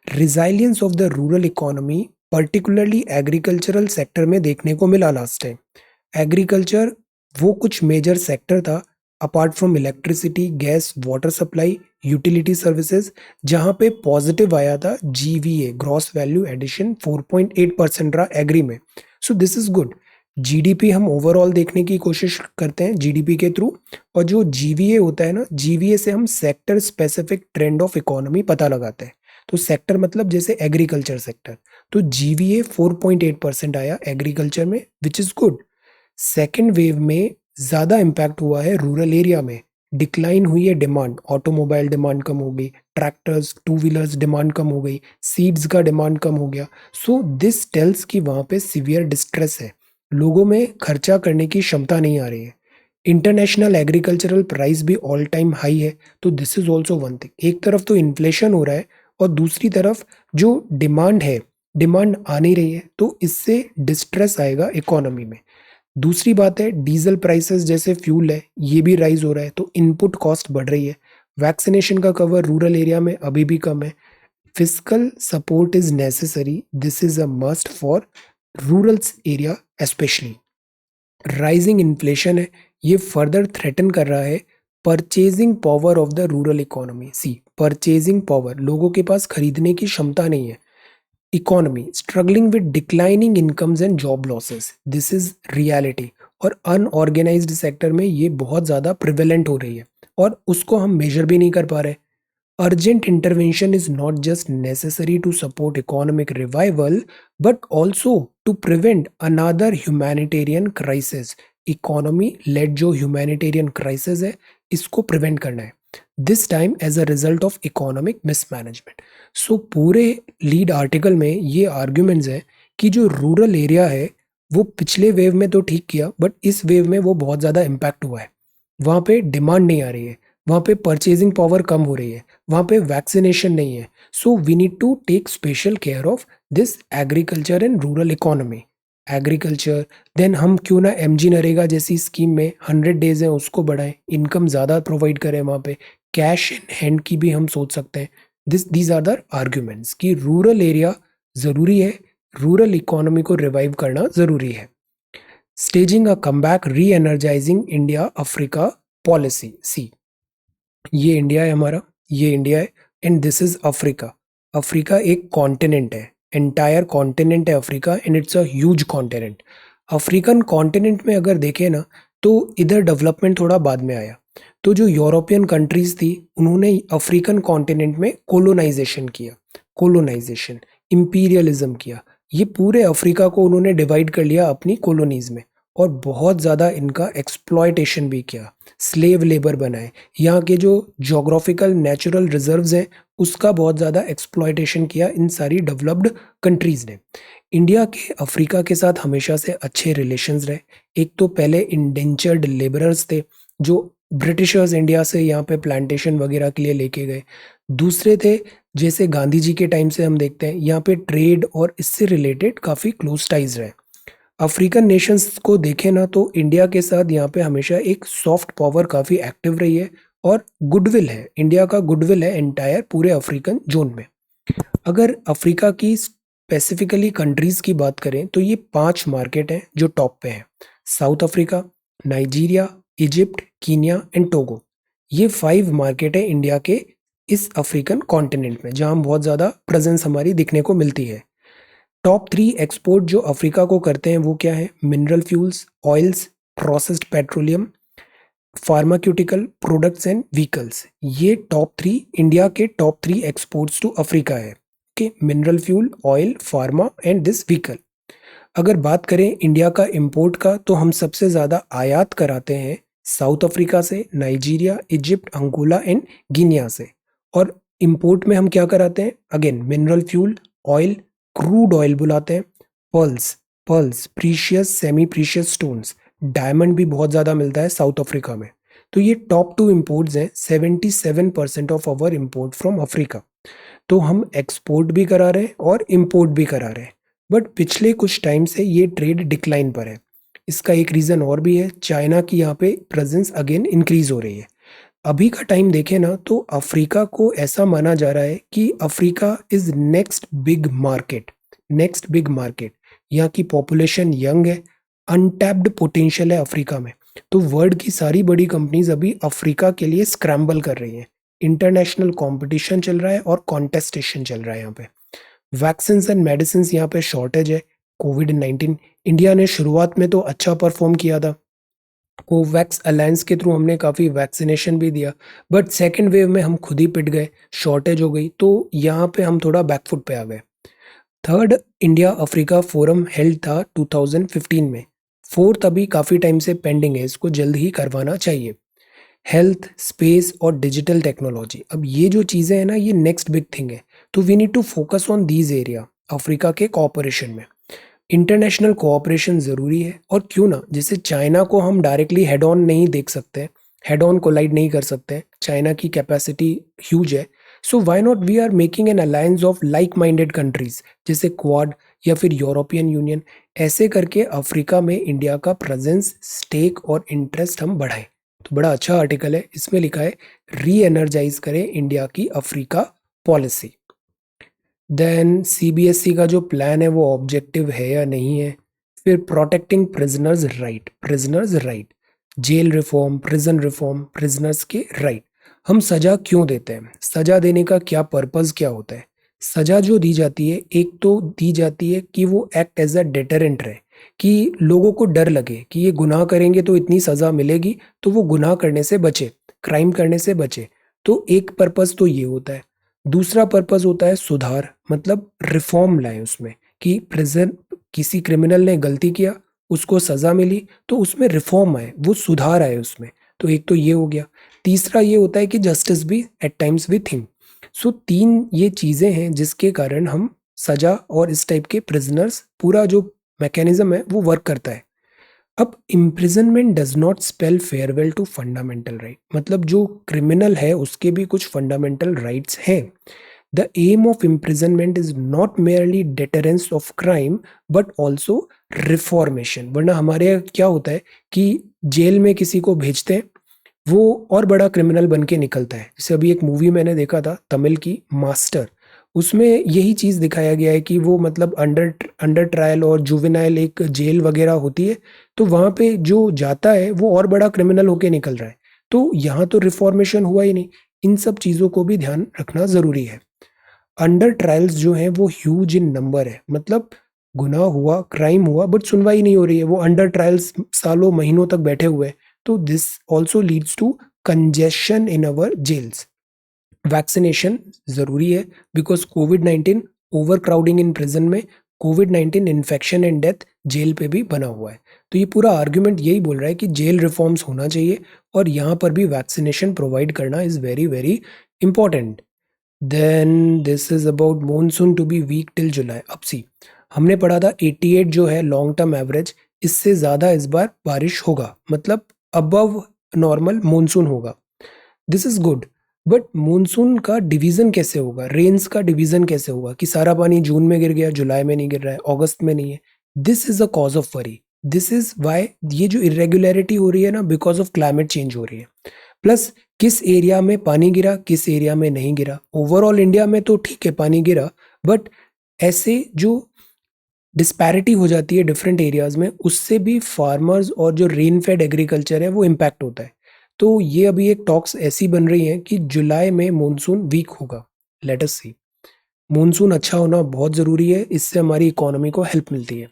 Resilience of the rural economy particularly agricultural sector में देखने को मिला लास्ट टाइम। एग्रीकल्चर वो कुछ मेजर सेक्टर था apart from electricity, gas, water supply, utility services, जहाँ पे पॉजिटिव आया था जीवीए, ग्रॉस वैल्यू एडिशन 4.8% रहा एग्री में। सो दिस इज गुड। जीडीपी हम ओवरऑल देखने की कोशिश करते हैं जीडीपी के थ्रू, और जो जीवीए होता है ना, जीवीए से हम sector specific trend of economy पता लगाते हैं। तो सेक्टर मतलब जैसे एग्रीकल्चर सेक्टर, तो जीवीए 4.8% आया एग्रीकल्चर में, which is good. Second wave में ज़्यादा इम्पैक्ट हुआ है रूरल एरिया में, डिक्लाइन हुई है डिमांड, ऑटोमोबाइल डिमांड कम हो गई, ट्रैक्टर्स, टू व्हीलर्स डिमांड कम हो गई, सीड्स का डिमांड कम हो गया। सो दिस टेल्स कि वहाँ पे सीवियर डिस्ट्रेस है, लोगों में खर्चा करने की क्षमता नहीं आ रही है। इंटरनेशनल एग्रीकल्चरल प्राइस भी ऑल टाइम हाई है। तो this is also one thing, एक तरफ तो इन्फ्लेशन हो रहा है और दूसरी तरफ जो डिमांड है, डिमांड आ नहीं रही है, तो इससे डिस्ट्रेस आएगा इकोनॉमी में। दूसरी बात है डीजल प्राइसेस जैसे फ्यूल है ये भी राइज हो रहा है, तो इनपुट कॉस्ट बढ़ रही है। वैक्सीनेशन का कवर रूरल एरिया में अभी भी कम है। Physical support is necessary, this is a must for rural area specially. Rising inflation है, ये फर्दर थ्रेटन कर रहा है purchasing power of the rural economy. See, purchasing power, लोगों के पास खरीदने की क्षमता नहीं है। Economy struggling with declining incomes and job losses, this is reality. और अनऑर्गेनाइज्ड सेक्टर में ये बहुत ज़्यादा प्रिवेलेंट हो रही है और उसको हम मेजर भी नहीं कर पा रहे। Urgent intervention is not just necessary to support economic revival but also to prevent another humanitarian crisis. Economy led जो ह्यूमैनिटेरियन क्राइसिस है इसको प्रिवेंट करना है। This time as a result of economic mismanagement. So पूरे lead article में ये arguments हैं कि जो रूरल एरिया है वो पिछले वेव में तो ठीक किया, बट इस वेव में वो बहुत ज़्यादा इम्पैक्ट हुआ है। वहाँ पे डिमांड नहीं आ रही है, वहाँ पे परचेजिंग पावर कम हो रही है, वहाँ पे वैक्सीनेशन नहीं है। So we need to take special care of this agriculture and rural economy. Agriculture, then हम क्यों ना एमजी नरेगा जैसी स्कीम में 100 डेज है उसको बढ़ाएं, इनकम ज़्यादा प्रोवाइड करें वहाँ पे, कैश इन हैंड की भी हम सोच सकते हैं। दीज आर द आर्ग्यूमेंट्स कि रूरल एरिया ज़रूरी है, रूरल इकोनॉमी को रिवाइव करना ज़रूरी है। स्टेजिंग अ कमबैक री एनर्जाइजिंग इंडिया अफ्रीका पॉलिसी। सी, ये इंडिया है हमारा, ये इंडिया है, and this is Africa. Africa एक कॉन्टिनेंट है, एंटायर कॉन्टिनेंट है Africa, and it's a huge continent. African continent में अगर देखें ना तो इधर डेवलपमेंट थोड़ा बाद में आया। तो जो यूरोपियन कंट्रीज थी उन्होंने अफ्रीकन कॉन्टिनेंट में कोलोनाइजेशन किया, कोलोनाइजेशन, इंपीरियलिज्म किया। ये पूरे अफ्रीका को उन्होंने डिवाइड कर लिया अपनी कॉलोनीज में, और बहुत ज़्यादा इनका एक्सप्लॉयटेशन भी किया, स्लेव लेबर बनाए। यहाँ के जो जोग्राफिकल नेचुरल रिजर्व्स हैं उसका बहुत ज़्यादा एक्सप्लॉयटेशन किया इन सारी डेवलप्ड कंट्रीज़ ने। इंडिया के अफ्रीका के साथ हमेशा से अच्छे रिलेशंस रहे। एक तो पहले इंडेंचर्ड लेबरर्स थे जो ब्रिटिशर्स इंडिया से यहाँ पे प्लांटेशन वगैरह के लिए लेके गए। दूसरे थे, जैसे गांधी जी के टाइम से हम देखते हैं यहाँ पे ट्रेड और इससे रिलेटेड काफ़ी क्लोज टाइज रहे। अफ्रीकन नेशंस को देखें ना तो इंडिया के साथ यहाँ पे हमेशा एक सॉफ्ट पावर काफ़ी एक्टिव रही है, और गुडविल है, इंडिया का गुडविल है एंटायर पूरे अफ्रीकन जोन में। अगर अफ्रीका की स्पेसिफिकली कंट्रीज की बात करें तो ये 5 मार्केट हैं जो टॉप पे हैं। South Africa, Nigeria, Egypt, Kenya and Togo. ये 5 मार्केट है इंडिया के इस अफ्रीकन कॉन्टिनेंट में जहाँ बहुत ज़्यादा प्रेजेंस हमारी दिखने को मिलती है। टॉप 3 एक्सपोर्ट जो अफ्रीका को करते हैं वो क्या है? Mineral fuels, oils, processed petroleum, pharmaceutical products and vehicles. ये टॉप 3 इंडिया के टॉप 3 एक्सपोर्ट्स टू अफ्रीका है। Okay, mineral fuel, oil, pharma and this vehicle. अगर बात करें इंडिया का इंपोर्ट का तो हम सबसे ज़्यादा आयात कराते हैं साउथ अफ्रीका से, Nigeria, Egypt, Angola and Guinea से। और इंपोर्ट में हम क्या कराते हैं? Again mineral fuel, oil, crude oil बुलाते हैं, pearls, pearls precious semi precious stones, diamond भी बहुत ज़्यादा मिलता है साउथ अफ्रीका में। तो ये टॉप 2 इंपोर्ट्स हैं, 77% of our import from Africa. तो हम एक्सपोर्ट भी करा रहे हैं और इंपोर्ट भी करा रहे हैं, बट पिछले कुछ टाइम से ये ट्रेड डिक्लाइन पर है। इसका एक रीज़न और भी है, चाइना की यहाँ पे प्रेजेंस अगेन इंक्रीज हो रही है। अभी का टाइम देखें ना तो अफ्रीका को ऐसा माना जा रहा है कि Africa is next big market, next big market. यहाँ की पॉपुलेशन यंग है, अनटैप्ड पोटेंशियल है अफ्रीका में। तो वर्ल्ड की सारी बड़ी कंपनीज अभी अफ्रीका के लिए स्क्रैम्बल कर रही हैं। इंटरनेशनल कंपटीशन चल रहा है और कॉन्टेस्टेशन चल रहा है यहाँ पे। वैक्सीन एंड मेडिसिन यहाँ पे शॉर्टेज है। कोविड-19 इंडिया ने शुरुआत में तो अच्छा परफॉर्म किया था, कोवैक्स अलायंस के थ्रू हमने काफ़ी वैक्सीनेशन भी दिया, बट सेकेंड वेव में हम खुद ही पिट गए, शॉर्टेज हो गई, तो यहाँ पे हम थोड़ा बैकफुट पे आ गए। Third India Africa forum held था 2015 में। फोर्थ अभी काफ़ी टाइम से पेंडिंग है, इसको जल्द ही करवाना चाहिए। हेल्थ, स्पेस और डिजिटल टेक्नोलॉजी, अब ये जो चीज़ें हैं ना ये नेक्स्ट बिग थिंग है, तो we need to focus on these area Africa के कोऑपरेशन में। इंटरनेशनल कोऑपरेशन ज़रूरी है, और क्यों ना, जैसे चाइना को हम डायरेक्टली हेड ऑन नहीं देख सकते, हेड ऑन कोलाइड नहीं कर सकते, चाइना की कैपेसिटी ह्यूज है। So why not we are making an alliance of like minded countries जैसे क्वाड या फिर यूरोपियन यूनियन। ऐसे करके अफ्रीका में इंडिया का प्रेजेंस, स्टेक और इंटरेस्ट हम बढ़ाएं। तो बड़ा अच्छा आर्टिकल है, इसमें लिखा है री एनर्जाइज करें इंडिया की अफ्रीका पॉलिसी। देन सीबीएसई का जो प्लान है वो ऑब्जेक्टिव है या नहीं है। फिर protecting prisoners right, prisoners right, jail reform, prison reform, prisoners के राइट। हम सजा क्यों देते हैं? सजा देने का क्या पर्पस क्या होता है? सजा जो दी जाती है, एक तो दी जाती है कि वो एक्ट एज अ डेटरेंट रहे, कि लोगों को डर लगे कि ये गुनाह करेंगे तो इतनी सजा मिलेगी, तो वो गुनाह करने से बचे, क्राइम करने से बचे। तो एक पर्पस तो ये होता है। दूसरा पर्पस होता है सुधार, मतलब रिफॉर्म लाए उसमें, कि प्रेजेंट किसी क्रिमिनल ने गलती किया, उसको सजा मिली, तो उसमें रिफॉर्म आए, वो सुधार आए उसमें। तो एक तो ये हो गया। तीसरा ये होता है कि जस्टिस भी एट टाइम्स वी थिंक। सो 3 ये चीज़ें हैं जिसके कारण हम सज़ा और इस टाइप के प्रिजनर्स पूरा जो मैकेनिज्म है वो वर्क करता है। अब imprisonment does not spell farewell to fundamental right, मतलब जो क्रिमिनल है उसके भी कुछ फंडामेंटल राइट्स हैं। The aim of imprisonment is not merely deterrence of crime but also reformation. वरना हमारे यहाँ क्या होता है कि जेल में किसी को भेजते हैं, वो और बड़ा क्रिमिनल बन के निकलता है। जैसे अभी एक मूवी मैंने देखा था तमिल की, मास्टर, उसमें यही चीज़ दिखाया गया है कि वो मतलब अंडर अंडर ट्रायल और जुवेनाइल एक जेल वगैरह होती है, तो वहाँ पे जो जाता है वो और बड़ा क्रिमिनल होके निकल रहा है। तो यहाँ तो रिफॉर्मेशन हुआ ही नहीं। इन सब चीज़ों को भी ध्यान रखना ज़रूरी है। अंडर ट्रायल्स जो हैं वो ह्यूज इन नंबर है, मतलब गुनाह हुआ, क्राइम हुआ, बट सुनवाई नहीं हो रही है, वो अंडर ट्रायल्स सालों महीनों तक बैठे हुए हैं। तो this also leads to congestion in our jails. Vaccination ज़रूरी है बिकॉज कोविड-19 ओवर क्राउडिंग इन प्रिजन में कोविड-19 इन्फेक्शन एंड डेथ जेल पे भी बना हुआ है। तो ये पूरा आर्ग्यूमेंट यही बोल रहा है कि जेल रिफॉर्म्स होना चाहिए और यहाँ पर भी वैक्सीनेशन प्रोवाइड करना is very very important. Then this is about monsoon to be weak till July. अब सी, हमने पढ़ा था 88 जो है लॉन्ग टर्म एवरेज, इससे ज़्यादा इस बार बारिश होगा, मतलब अबव नॉर्मल मॉनसून होगा। This is good, but monsoon का डिवीजन कैसे होगा, रेन्स का डिवीजन कैसे होगा कि सारा पानी जून में गिर गया, जुलाई में नहीं गिर रहा है, अगस्त में नहीं है। This is a cause of worry. This is why ये जो इरेगुलरिटी हो रही है ना, बिकॉज ऑफ क्लाइमेट चेंज हो रही है। प्लस किस एरिया में पानी गिरा, किस एरिया में नहीं गिरा। ओवरऑल इंडिया में तो ठीक है पानी गिरा, बट ऐसे जो डिस्पैरिटी हो जाती है डिफरेंट एरियाज में, उससे भी फार्मर्स और जो रेन फेड एग्रीकल्चर है वो इम्पैक्ट होता है। तो ये अभी एक टॉक्स ऐसी बन रही हैं कि जुलाई में मॉनसून वीक होगा। लेट अस सी। मॉनसून अच्छा होना बहुत ज़रूरी है, इससे हमारी इकोनॉमी को हेल्प मिलती है।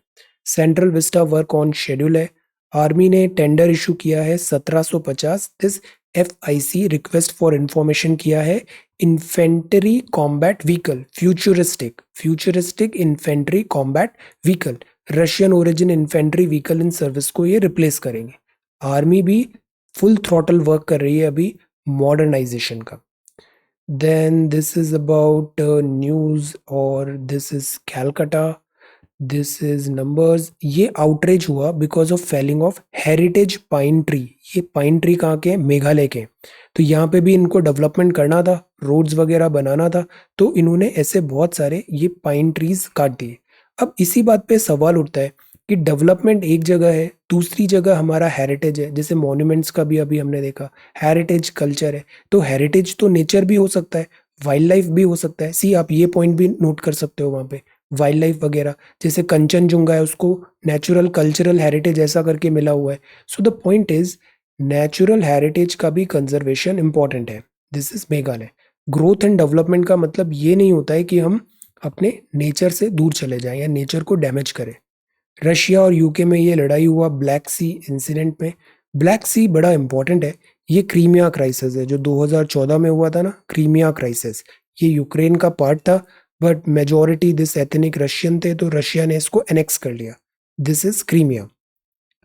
Central Vista work on schedule है। आर्मी ने टेंडर इशू किया है 1750। This FIC request for information किया है। Infantry combat vehicle, futuristic futuristic infantry combat vehicle, Russian origin infantry vehicle in service को ये रिप्लेस करेंगे। आर्मी भी फुल थ्रॉटल वर्क कर रही है अभी मॉडर्नाइजेशन का। Then this is about news, or this is Calcutta. This is numbers. ये आउटरीच हुआ because of Fehling of heritage pine tree. ये पाइन ट्री कहाँ के हैं? मेघालय के। तो यहाँ पे भी इनको डेवलपमेंट करना था, रोड्स वगैरह बनाना था, तो इन्होंने ऐसे बहुत सारे ये पाइन ट्रीज काट दिए। अब इसी बात पे सवाल उठता है कि डेवलपमेंट एक जगह है, दूसरी जगह हमारा हेरिटेज है। जैसे मॉन्यूमेंट्स का भी अभी हमने देखा, हेरिटेज कल्चर है। तो हेरिटेज तो नेचर भी हो सकता है, वाइल्ड लाइफ भी हो सकता है। सी, आप ये पॉइंट भी नोट कर सकते हो वहाँ पे, वाइल्ड लाइफ वगैरह। जैसे कंचनजुंगा है, उसको नेचुरल कल्चरल हेरिटेज ऐसा करके मिला हुआ है। सो the point is natural heritage का भी कंजर्वेशन इंपॉर्टेंट है। This is Meghalaya. Growth and development का मतलब ये नहीं होता है कि हम अपने नेचर से दूर चले जाएं या नेचर को डैमेज करें। रशिया और यूके में ये लड़ाई हुआ ब्लैक सी इंसिडेंट में। ब्लैक सी बड़ा इंपॉर्टेंट है। ये क्रीमिया क्राइसिस है जो 2014 में हुआ था ना, क्रीमिया क्राइसिस। ये यूक्रेन का पार्ट था, but majority this ethnic Russian थे, तो रशिया ने इसको एनेक्स कर लिया। This is Crimea.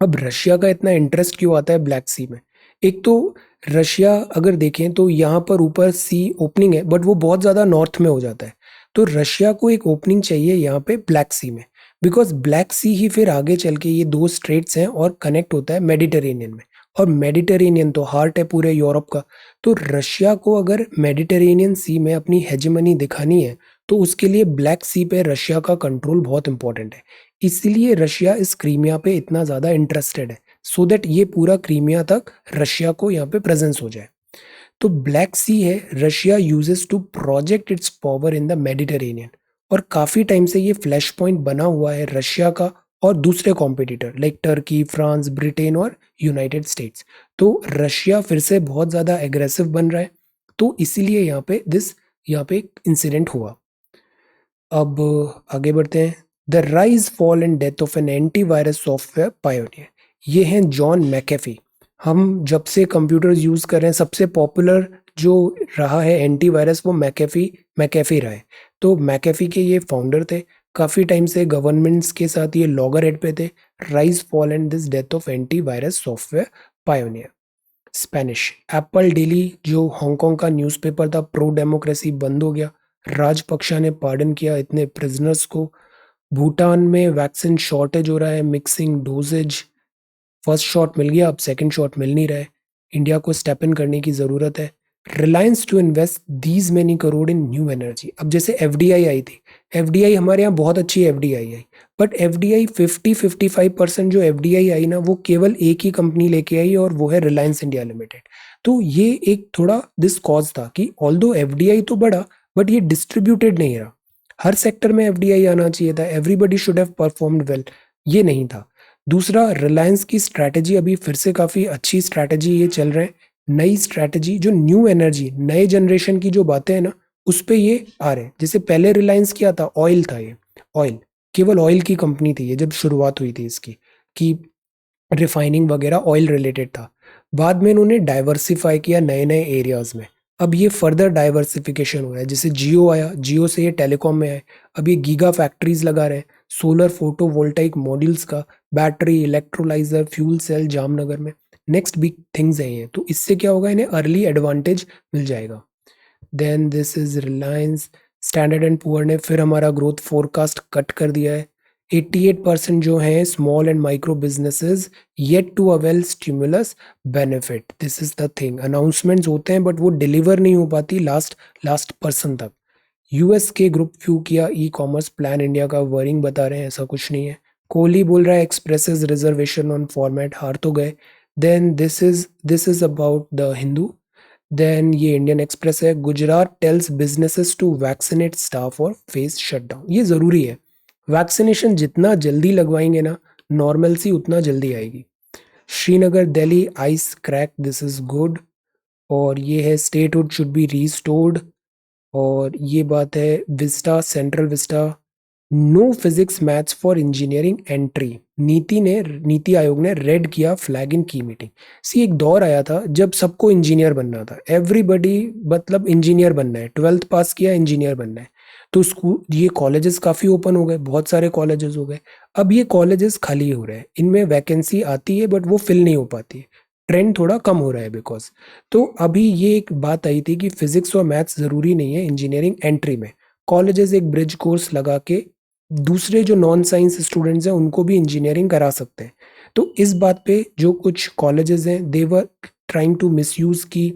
अब रशिया का इतना इंटरेस्ट क्यों आता है ब्लैक सी में? एक तो रशिया अगर देखें तो यहाँ पर ऊपर सी ओपनिंग है, बट वो बहुत ज़्यादा नॉर्थ में हो जाता है। तो रशिया को एक ओपनिंग चाहिए यहाँ पे ब्लैक सी में, बिकॉज ब्लैक सी ही फिर आगे चल के ये 2 स्ट्रेट्स हैं और कनेक्ट होता है मेडिटेरेनियन में। और मेडिटेरेनियन तो हार्ट है पूरे यूरोप का। तो रशिया को अगर मेडिटेरेनियन सी में अपनी हेजेमनी दिखानी है, तो उसके लिए ब्लैक सी पे रशिया का कंट्रोल बहुत इंपॉर्टेंट है। इसलिए रशिया इस क्रीमिया पे इतना ज़्यादा इंटरेस्टेड है, सो दैट ये पूरा क्रीमिया तक रशिया को यहाँ पे प्रेजेंस हो जाए। तो ब्लैक सी है, Russia uses to project its power in the Mediterranean. और काफ़ी टाइम से ये फ्लैश पॉइंट बना हुआ है रशिया का और दूसरे competitor like Turkey, France, Britain और यूनाइटेड स्टेट्स। तो रशिया फिर से बहुत ज़्यादा एग्रेसिव बन रहा है, तो इसीलिए यहाँ पे एक इंसिडेंट हुआ। अब आगे बढ़ते हैं। The rise, fall and death of an antivirus software pioneer. ये हैं जॉन मैकेफी। हम जब से कंप्यूटर्स यूज़ कर रहे हैं, सबसे पॉपुलर जो रहा है एंटीवायरस वो मैकेफी रहा है। तो मैकेफी के ये फाउंडर थे। काफ़ी टाइम से गवर्नमेंट्स के साथ ये लॉगर हेड पे थे। Rise, fall and this death of antivirus software pioneer. Spanish. Apple daily जो हांगकांग का न्यूज़पेपर था प्रो डेमोक्रेसी बंद हो गया। राजपक्षा ने पार्डन किया इतने प्रिजनर्स को। भूटान में वैक्सीन शॉर्टेज हो रहा है, मिक्सिंग डोजेज। फर्स्ट शॉट मिल गया, अब सेकंड शॉट मिल नहीं रहा है। इंडिया को स्टेप इन करने की ज़रूरत है। Reliance to invest these many crore in new energy. अब जैसे एफडीआई आई थी, एफडीआई हमारे यहाँ बहुत अच्छी एफडीआई आई, बट एफडीआई 50-55% जो एफडीआई आई ना, वो केवल एक ही कंपनी लेके आई और वो है रिलायंस इंडिया लिमिटेड। तो ये एक थोड़ा दिस कॉज था कि ऑल्दो एफडीआई तो बढ़ा, बट ये डिस्ट्रीब्यूटेड नहीं रहा। हर सेक्टर में एफडीआई आना चाहिए था, everybody should have performed well, ये नहीं था। दूसरा, रिलायंस की स्ट्रैटेजी अभी फिर से काफ़ी अच्छी स्ट्रैटेजी ये चल रहे हैं। नई स्ट्रैटेजी जो न्यू एनर्जी, नए जनरेशन की जो बातें हैं ना, उस पे ये आ रहे हैं। जैसे पहले रिलायंस क्या था, ऑयल था, ये ऑयल, केवल ऑयल की कंपनी थी ये जब शुरुआत हुई थी इसकी, कि रिफाइनिंग वगैरह ऑयल रिलेटेड था। बाद में इन्होंने डाइवर्सिफाई किया नए नए एरियाज में। अब ये फर्दर डाइवर्सिफिकेशन हो रहा है, जैसे जियो आया, जियो से ये टेलीकॉम में आए। अब ये गीगा फैक्ट्रीज लगा रहे हैं सोलर फोटो वोल्टाइक मॉड्यूल्स का, battery, electrolyser, fuel cell Jamnagar में। नेक्स्ट बिग थिंग्स है ये, तो इससे क्या होगा, इन्हें अर्ली एडवांटेज मिल जाएगा। Then this is Reliance. Standard and Poor ने फिर हमारा ग्रोथ फोरकास्ट कट कर दिया है। 88% जो है small and micro businesses yet to avail stimulus benefit. This is the thing, announcements होते हैं बट वो डिलीवर नहीं हो पाती लास्ट लास्ट पर्सन तक। यूएस के ग्रुप व्यू किया ई कॉमर्स प्लान इंडिया का, वरिंग बता रहे हैं, ऐसा कुछ नहीं है। कोहली बोल रहा है एक्सप्रेसेस रिजर्वेशन ऑन फॉर्मेट, हार तो गए। Then this is about the Hindu. Then ये इंडियन एक्सप्रेस है, Gujarat tells businesses to vaccinate staff और फेस शटडाउन। ये जरूरी है, वैक्सीनेशन जितना जल्दी लगवाएंगे ना, नॉर्मलसी उतना जल्दी आएगी। Srinagar Delhi ice crack, this is good. और ये है स्टेटहुड शुड बी रीस्टोर्ड। और ये बात है Vista, central Vista, no physics maths for engineering entry. NITI Aayog ने रेड किया फ्लैग इन की मीटिंग। सी एक दौर आया था जब सबको इंजीनियर बनना था, एवरीबडी मतलब इंजीनियर बनना है, 12th पास किया इंजीनियर बनना है। तो स्कूल, ये कॉलेजेस काफी ओपन हो गए, बहुत सारे कॉलेजेस हो गए। अब ये कॉलेजेस खाली हो रहे हैं, इनमें वैकेंसी आती है बट वो फिल नहीं हो पाती है, ट्रेंड थोड़ा कम हो रहा है बिकॉज। तो अभी ये एक बात आई थी कि फिजिक्स और मैथ्स जरूरी नहीं है इंजीनियरिंग एंट्री में। कॉलेजेस एक ब्रिज कोर्स लगा के दूसरे जो नॉन साइंस स्टूडेंट्स हैं उनको भी इंजीनियरिंग करा सकते हैं। तो इस बात पे जो कुछ कॉलेजेस हैं दे वर ट्राइंग टू मिसयूज की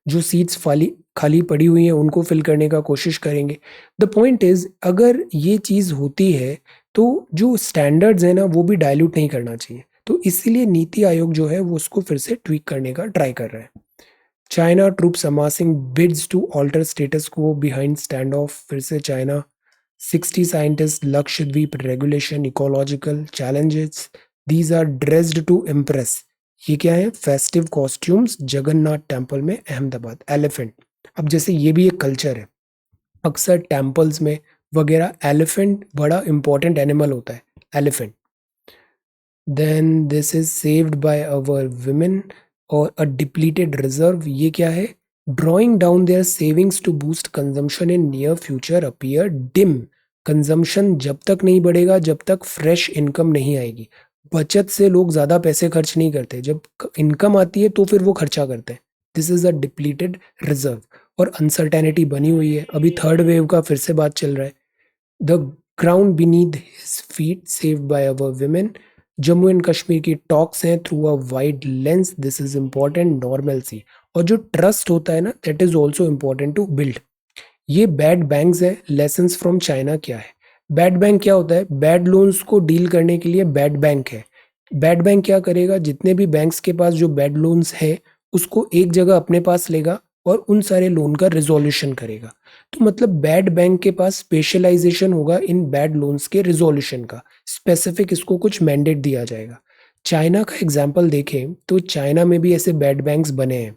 जो सीट्स खाली खाली पड़ी हुई हैं उनको फिल करने का कोशिश करेंगे। द पॉइंट इज, अगर ये चीज़ होती है तो जो स्टैंडर्ड्स हैं ना वो भी डाइल्यूट नहीं करना चाहिए। तो इसीलिए नीति आयोग जो है वो उसको फिर से ट्वीक करने का ट्राई कर रहा है। China troops amassing bids to alter status quo behind standoff, फिर से China. 60 scientists, Lakshadweep regulation, ecological challenges. These are dressed to impress. ये क्या है, फेस्टिव कॉस्ट्यूम्स जगन्नाथ टेम्पल में अहमदाबाद, एलिफेंट। अब जैसे ये भी एक कल्चर है, अक्सर टेम्पल्स में वगैरह एलिफेंट बड़ा इंपॉर्टेंट एनिमल होता है, elephant. Then this is saved by our women और अ डिप्लीटेड रिजर्व। ये क्या है, drawing down their savings to boost consumption in near future appear dim. Consumption जब तक नहीं बढ़ेगा जब तक फ्रेश इनकम नहीं आएगी। बचत से लोग ज्यादा पैसे खर्च नहीं करते, जब इनकम आती है तो फिर वो खर्चा करते हैं। This is a depleted reserve. और अनसर्टेनिटी बनी हुई है, अभी थर्ड वेव का फिर से बात चल रहा है। The ground beneath his feet saved by our women. Jammu and Kashmir की टॉक्स हैं through a wide lens, this is important, normalcy. और जो ट्रस्ट होता है ना, that is also important to build. ये बैड बैंक्स है, लेसन्स फ्रॉम चाइना क्या है। बैड बैंक क्या होता है, बैड लोन्स को डील करने के लिए बैड बैंक है। बैड बैंक क्या करेगा, जितने भी बैंक्स के पास जो बैड लोन्स है उसको एक जगह अपने पास लेगा और उन सारे लोन का रिजोल्यूशन करेगा। तो मतलब बैड बैंक के पास स्पेशलाइजेशन होगा इन बैड लोन्स के रिजोल्यूशन का, स्पेसिफिक इसको कुछ मैंडेट दिया जाएगा। चाइना का एग्जाम्पल देखें तो चाइना में भी ऐसे बैड बैंक्स बने हैं,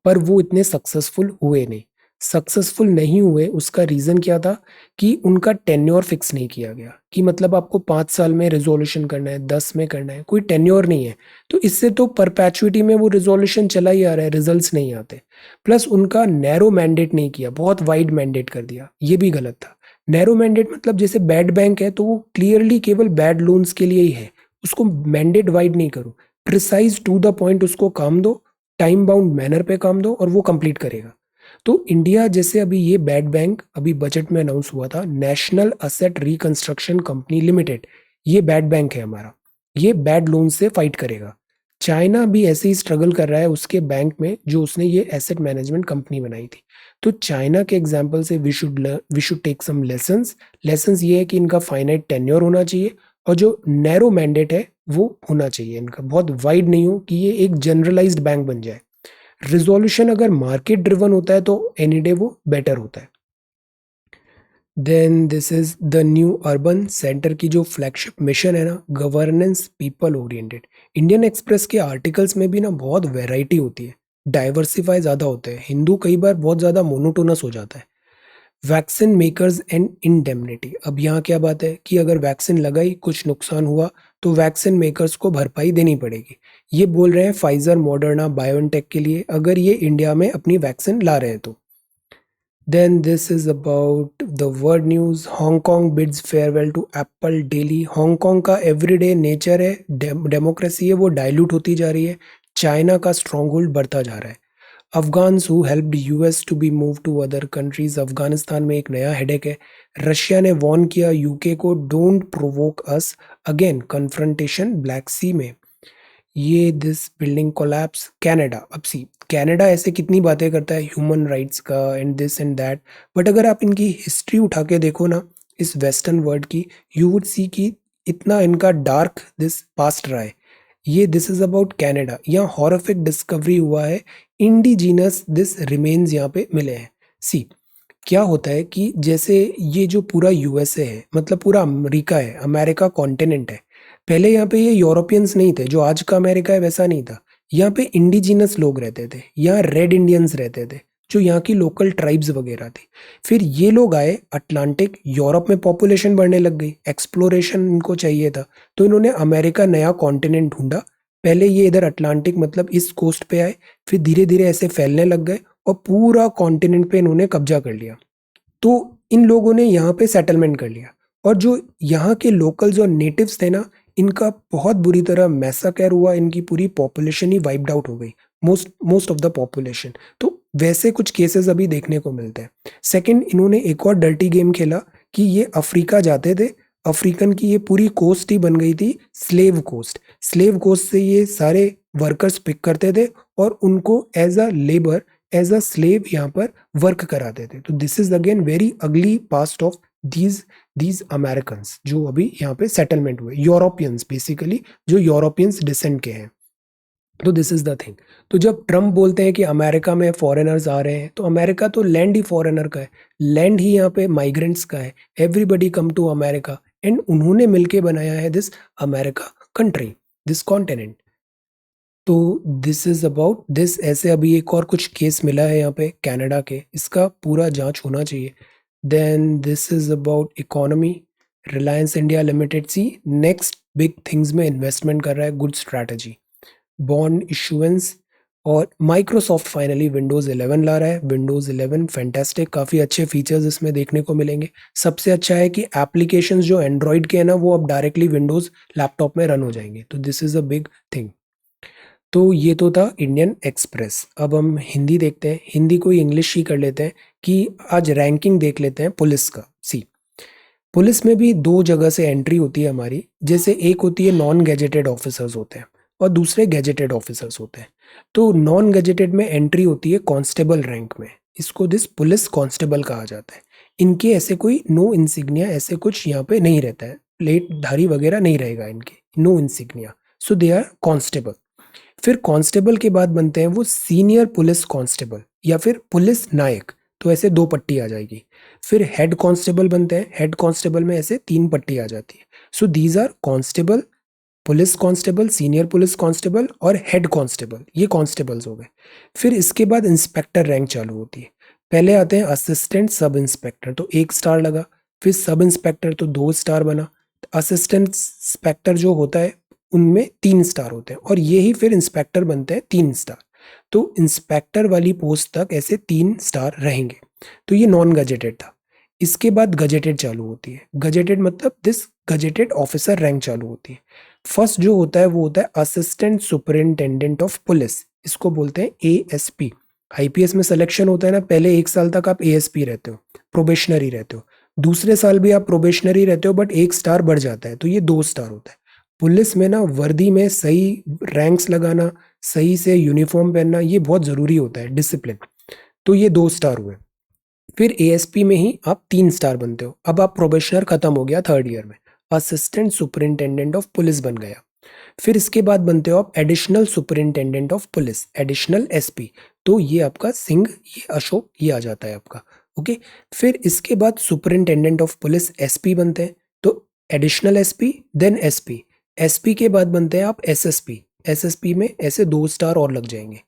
पर वो इतने सक्सेसफुल हुए नहीं। सक्सेसफुल नहीं हुए उसका रीजन क्या था कि उनका टेन्योर फिक्स नहीं किया गया, कि मतलब आपको 5 साल में रिजोल्यूशन करना है, 10 में करना है, कोई टेन्योर नहीं है। तो इससे तो परपेचुइटी में वो रिजोल्यूशन चला ही आ रहा है, रिजल्ट्स नहीं आते। प्लस उनका नैरो मैंडेट नहीं किया, बहुत वाइड मैंडेट कर दिया, ये भी गलत था। नैरो मैंडेट मतलब जैसे बैड बैंक है तो वो क्लियरली केवल बैड लोन्स के लिए ही है, उसको मैंडेट वाइड नहीं करो, प्रिसाइज टू द पॉइंट उसको काम दो टाइम बाउंड मैनर पे काम दो और वो कंप्लीट करेगा। तो इंडिया जैसे अभी ये बैड बैंक अभी बजट में अनाउंस हुआ था, national asset reconstruction company limited, ये बैड बैंक है हमारा, ये बैड लोन से फाइट करेगा। चाइना भी ऐसे ही स्ट्रगल कर रहा है उसके बैंक में, जो उसने ये एसेट मैनेजमेंट कंपनी बनाई थी। तो चाइना के एग्जाम्पल से we should take some lessons. Lessons ये है कि इनका फाइनाइट टेन्योर होना चाहिए, और जो नैरो मैंडेट है वो होना चाहिए इनका, बहुत वाइड नहीं हो कि ये एक जनरलाइज्ड बैंक बन जाए। रिजोल्यूशन अगर मार्केट ड्रिवन होता है तो एनी डे वो बेटर होता है। Then this is the new urban centre की जो फ्लैगशिप मिशन है ना, governance people oriented. Indian Express के आर्टिकल्स में भी ना बहुत वैरायटी होती है, डाइवर्सिफाई ज़्यादा होते हैं। हिंदू कई बार बहुत ज़्यादा मोनोटोनस हो जाता है। वैक्सीन मेकर्स एंड इंडेमनिटी, अब यहाँ क्या बात है कि अगर वैक्सीन लगाई, कुछ नुकसान हुआ, तो वैक्सीन मेकर्स को भरपाई देनी पड़ेगी। ये बोल रहे हैं फाइजर, मॉडर्ना, बायोनटेक के लिए, अगर ये इंडिया में अपनी वैक्सीन ला रहे हैं तो। Then this is about the world news. Hong Kong bids farewell to Apple Daily. Hong Kong का एवरीडे नेचर है, डेमोक्रेसी है, वो डाइल्यूट होती जा रही है। चाइना का स्ट्रॉन्ग होल्ड बढ़ता जा रहा है। Afghans who helped US to be move to other countries, Afghanistan में एक नया हेडेक है। रशिया ने वॉर्न किया यूके को, don't provoke us again confrontation black sea में। ये दिस बिल्डिंग कोलैप्स। कनाडा, अब सी कनाडा ऐसे कितनी बातें करता है ह्यूमन राइट्स का and this and that, but अगर आप इनकी हिस्ट्री उठा के देखो ना इस वेस्टर्न वर्ल्ड की, यू वुड सी कि इतना इनका डार्क दिस पास्ट रहा है। ये दिस इज अबाउट कनाडा। यहाँ हॉरिफिक डिस्कवरी हुआ है, इंडिजीनस दिस रिमेन्स यहाँ पे मिले हैं। सी क्या होता है कि जैसे ये जो पूरा यूएसए है, मतलब पूरा अमेरिका है, अमेरिका कॉन्टिनेंट है, पहले यहाँ पे ये यूरोपियंस नहीं थे, जो आज का अमेरिका है वैसा नहीं था। यहाँ पे इंडिजिनस लोग रहते थे, यहाँ रेड इंडियंस रहते थे, जो यहाँ की लोकल ट्राइब्स वगैरह थी। फिर ये लोग आए अटलांटिक, यूरोप में पॉपुलेशन बढ़ने लग गई, एक्सप्लोरेशन इनको चाहिए था, तो इन्होंने अमेरिका नया कॉन्टिनेंट ढूंढा। पहले ये इधर अटलांटिक मतलब ईस्ट कोस्ट पे आए, फिर धीरे धीरे ऐसे फैलने लग गए और पूरा कॉन्टिनेंट पे इन्होंने कब्जा कर लिया। तो इन लोगों ने यहाँ पे सेटलमेंट कर लिया, और जो यहाँ के लोकल्स और नेटिव्स थे ना, इनका बहुत बुरी तरह मैसाकर हुआ, इनकी पूरी पॉपुलेशन ही वाइप्ड आउट हो गई, मोस्ट ऑफ द पॉपुलेशन। तो वैसे कुछ केसेस अभी देखने को मिलते हैं। सेकंड, इन्होंने एक और डर्टी गेम खेला कि ये अफ्रीका जाते थे, अफ्रीकन की ये पूरी कोस्ट ही बन गई थी स्लेव कोस्ट। स्लेव कोस्ट से ये सारे वर्कर्स पिक करते थे और उनको as a labour, as a slave यहाँ पर वर्क कराते थे। तो this is again very ugly past of these Americans जो अभी यहाँ पे सेटलमेंट हुए, यूरोपियंस बेसिकली, जो यूरोपियंस डिसेंट के हैं। तो दिस इज द थिंग। तो जब ट्रम्प बोलते हैं कि अमेरिका में फॉरेनर्स आ रहे हैं, तो अमेरिका तो लैंड ही फॉरेनर का है, लैंड ही यहाँ पे माइग्रेंट्स का है। Everybody come to America, and उन्होंने मिलके बनाया है this America country, this continent. तो दिस इज अबाउट दिस। ऐसे अभी एक और कुछ केस मिला है यहाँ पे कनाडा के, इसका पूरा जांच होना चाहिए। Then this is about economy. Reliance India Limited see next big things में इन्वेस्टमेंट कर रहा है, गुड स्ट्रैटेजी। Bond issuance. और माइक्रोसॉफ्ट फाइनली विंडोज़ 11 ला रहा है। विंडोज़ 11 फैंटास्टिक, काफ़ी अच्छे फीचर्स इसमें देखने को मिलेंगे। सबसे अच्छा है कि एप्लीकेशंस जो एंड्रॉयड के हैं ना, वो अब डायरेक्टली विंडोज़ लैपटॉप में रन हो जाएंगे। तो this is a big thing. तो ये तो था इंडियन एक्सप्रेस। अब हम हिंदी देखते हैं, हिंदी को इंग्लिश ही कर लेते हैं कि आज रैंकिंग देख लेते हैं पुलिस का। सी पुलिस में भी दो जगह से एंट्री होती है हमारी। जैसे एक होती है नॉन गैजेटेड ऑफिसर्स होते हैं और दूसरे गैजेटेड ऑफिसर्स होते हैं। तो नॉन गैजेटेड में एंट्री होती है कांस्टेबल रैंक में, इसको दिस पुलिस कांस्टेबल कहा जाता है। इनके ऐसे कोई नो इंसिग्निया ऐसे कुछ यहाँ पे नहीं रहता है, प्लेट धारी वगैरह नहीं रहेगा इनके, no insignia, so they are constable. फिर कांस्टेबल के बाद बनते हैं वो सीनियर पुलिस कांस्टेबल या फिर पुलिस नायक, तो ऐसे दो पट्टी आ जाएगी। फिर हेड कांस्टेबल बनते हैं, हेड कांस्टेबल में ऐसे तीन पट्टी आ जाती है। So these are constable, police constable, senior police constable और हेड कांस्टेबल, ये कांस्टेबल्स हो गए। फिर इसके बाद इंस्पेक्टर रैंक चालू होती है। पहले आते हैं असिस्टेंट सब इंस्पेक्टर, तो 1 स्टार लगा। फिर सब इंस्पेक्टर तो 2 स्टार बना। असिस्टेंट इंस्पेक्टर जो होता है उनमें 3 स्टार होते हैं, और ये ही फिर इंस्पेक्टर बनते हैं 3 स्टार। तो इंस्पेक्टर वाली पोस्ट तक ऐसे 3 स्टार रहेंगे। तो ये नॉन गजेटेड था। इसके बाद गजेटेड चालू होती है। गजेटेड मतलब दिस गजेटेड ऑफिसर रैंक चालू होती है। फर्स्ट जो होता है वो होता है असिस्टेंट सुपरिंटेंडेंट ऑफ पुलिस, इसको बोलते हैं एएसपी। आईपीएस में सिलेक्शन होता है ना, पहले 1 साल तक आप एएसपी रहते हो, प्रोबेशनरी रहते हो, दूसरे साल भी आप प्रोबेशनरी रहते हो, बट 1 स्टार बढ़ जाता है तो ये 2 स्टार होता है। पुलिस में ना वर्दी में सही रैंक्स लगाना, सही से यूनिफॉर्म पहनना, ये बहुत जरूरी होता है, डिसिप्लिन। तो ये 2 स्टार हुए। फिर एएसपी में ही आप 3 स्टार बनते हो। अब आप प्रोबेशनर खत्म हो गया, 3rd ईयर में असिस्टेंट सुपरिंटेंडेंट ऑफ पुलिस बन गया। फिर इसके बाद बनते हो आप additional superintendent of police, additional SP. तो ये आपका सिंह, ये अशोक, ये आ जाता है आपका। ओके। फिर इसके बाद सुपरिंटेंडेंट ऑफ पुलिस एसपी बनते हैं, तो additional SP then SP. SP के बाद बनते हैं आप एसएसपी। एसएसपी में ऐसे 2 स्टार और लग जाएंगे।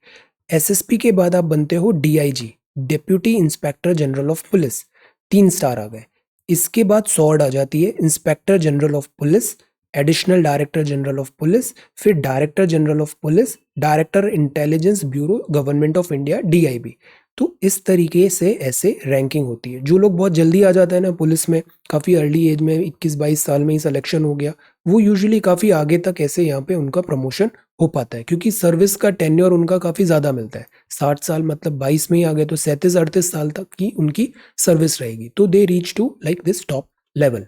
एसएसपी के बाद आप बनते हो DIG, deputy inspector general of police, 3 star आ गए। इसके बाद सॉर्ड आ जाती है, inspector general of police, additional director general of police, फिर director general of police, director intelligence bureau government of India, DIB. तो इस तरीके से ऐसे रैंकिंग होती है। जो लोग बहुत जल्दी आ जाते हैं ना पुलिस में, काफ़ी अर्ली एज में 21-22 साल में ही सिलेक्शन हो गया, वो यूजुअली काफ़ी आगे तक ऐसे यहाँ पे उनका प्रमोशन हो पाता है, क्योंकि सर्विस का टेन्योर उनका काफ़ी ज़्यादा मिलता है। 60 साल मतलब 22 में ही आ गए तो 37-38 साल तक की उनकी सर्विस रहेगी। तो they reach to like this top level.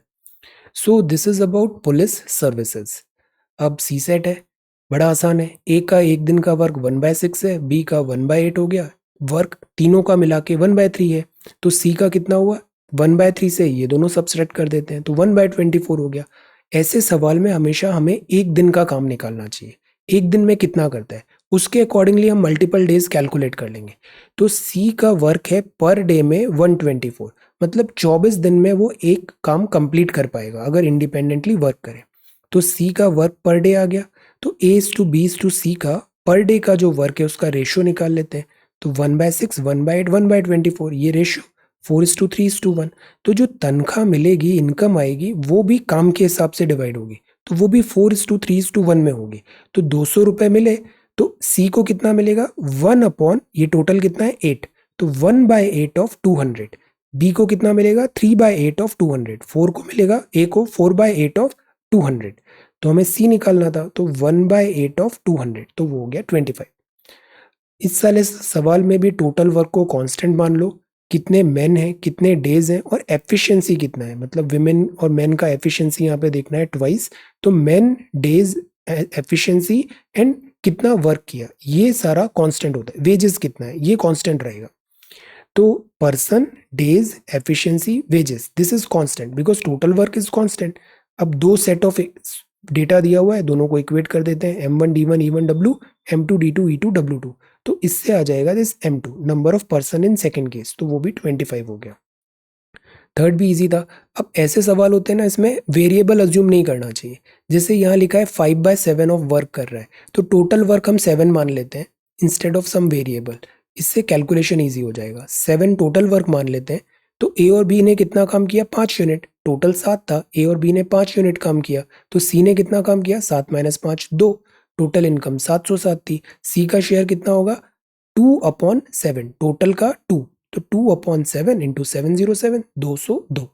So this is about police services. अब सी सेट है, बड़ा आसान है। ए का 1 दिन का वर्क 1/6 है, बी का 1/8 हो गया, वर्क तीनों का मिला के 1/3 है। तो सी का कितना हुआ, 1/3 से ये दोनों सब्सट्रैक्ट कर देते हैं तो 1/24 हो गया। ऐसे सवाल में हमेशा हमें 1 दिन का काम निकालना चाहिए, 1 दिन में कितना करता है, उसके अकॉर्डिंगली हम मल्टीपल डेज कैलकुलेट कर लेंगे। तो सी का वर्क है पर डे में 124, मतलब 24 दिन में वो एक काम कंप्लीट कर पाएगा अगर इंडिपेंडेंटली वर्क करे। तो सी का वर्क पर डे आ गया। तो A/B/C का पर डे का जो वर्क है उसका रेशियो निकाल लेते हैं। तो 1/6, 1/8, 1/24, ये रेशियो 4:3:1। तो जो तनख्वाह मिलेगी, इनकम आएगी, वो भी काम के हिसाब से डिवाइड होगी, तो वो भी 4:3:1 में होगी। तो 200 रुपये मिले तो सी को कितना मिलेगा, 1 अपॉन ये टोटल कितना है 8, तो 1/8 ऑफ 200। बी को कितना मिलेगा, 3/8 ऑफ 200। 4 को मिलेगा, ए को 4/8 ऑफ 200। तो हमें सी निकालना था, तो 1/8 ऑफ 200, तो वो हो गया 25। इस साल इस सवाल में भी टोटल वर्क को कांस्टेंट मान लो, कितने मेन हैं, कितने डेज हैं, और एफिशिएंसी कितना है, मतलब विमेन और मेन का एफिशिएंसी यहाँ पे देखना है ट्वाइस। तो मेन डेज एफिशिएंसी एंड कितना वर्क किया, ये सारा कांस्टेंट होता है। वेजेस कितना है, ये कांस्टेंट रहेगा। तो person, days, efficiency, wages, this is constant because total work is constant. अब 2 सेट ऑफ डेटा दिया हुआ है, दोनों को इक्वेट कर देते हैं, M1 D1 E1 W, M2 D2 E2 W2। तो इससे आ जाएगा this M2, number of person in second case, तो वो भी 25 हो गया। थर्ड भी इजी था। अब ऐसे सवाल होते हैं ना, इसमें वेरिएबल अज्यूम नहीं करना चाहिए। जैसे यहाँ लिखा है 5/7 ऑफ वर्क कर रहा है, तो टोटल वर्क हम 7 मान लेते हैं इंस्टेड ऑफ सम वेरिएबल, इससे कैलकुलेशन ईजी हो जाएगा। 7 टोटल वर्क मान लेते हैं। तो ए और बी ने कितना काम किया, 5 यूनिट, टोटल 7 था, ए और बी ने 5 यूनिट काम किया। तो सी ने कितना काम किया, 7 - 5 2, टोटल इनकम 707 थी। सी का शेयर कितना होगा, 2/7, टोटल का 2, तो 2/7 इंटू 707, 202।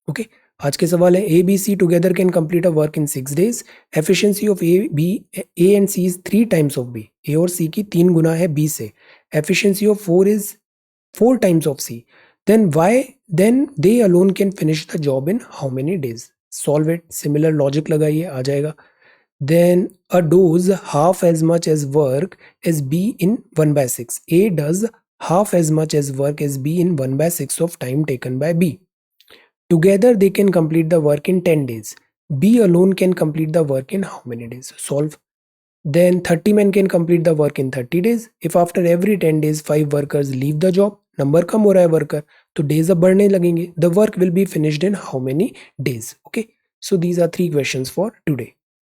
ओके। आज के सवाल है, A B C together can complete a work in 6 days। Efficiency of A and C is 3 times of B. A और सी की 3 गुना है बी से। Efficiency of 4 is 4 times of C. Then they alone can finish the job in how many days. Solve it, similar logic लगाइए, आ जाएगा। Then A does half as much as work as B in 1/6. A does half as much as work as B in 1/6 of time taken by B. Together they can complete the work in 10 days. B alone can complete the work in how many days? Solve. Then 30 men can complete the work in 30 days. If after every 10 days 5 workers leave the job, number कम हो रहा है worker, तो days अब बढ़ने लगेंगे। The work will be finished in how many days. Okay. So these are 3 questions for today.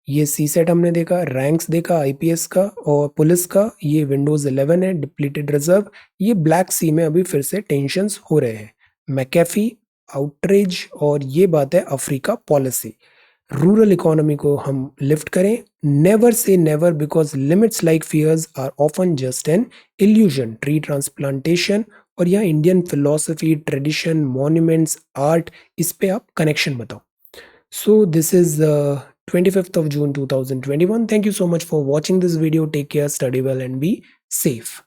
ये सी set हमने देखा, रैंक्स देखा आईपीएस का और पुलिस का। ये विंडोज 11 है, डिप्लीटेड रिजर्व। ये ब्लैक सी में अभी फिर से टेंशंस हो रहे हैं, मैकेफी, आउटरीच, और ये बात है अफ्रीका पॉलिसी। रूरल इकोनॉमी को हम लिफ्ट करें। Never say never because limits like fears are often just an illusion. Tree transplantation, और यहाँ Indian philosophy, tradition, monuments, art, इस पे आप कनेक्शन बताओ। So this is 25th of June 2021. Thank you so much for watching this video. Take care, study well, and be safe?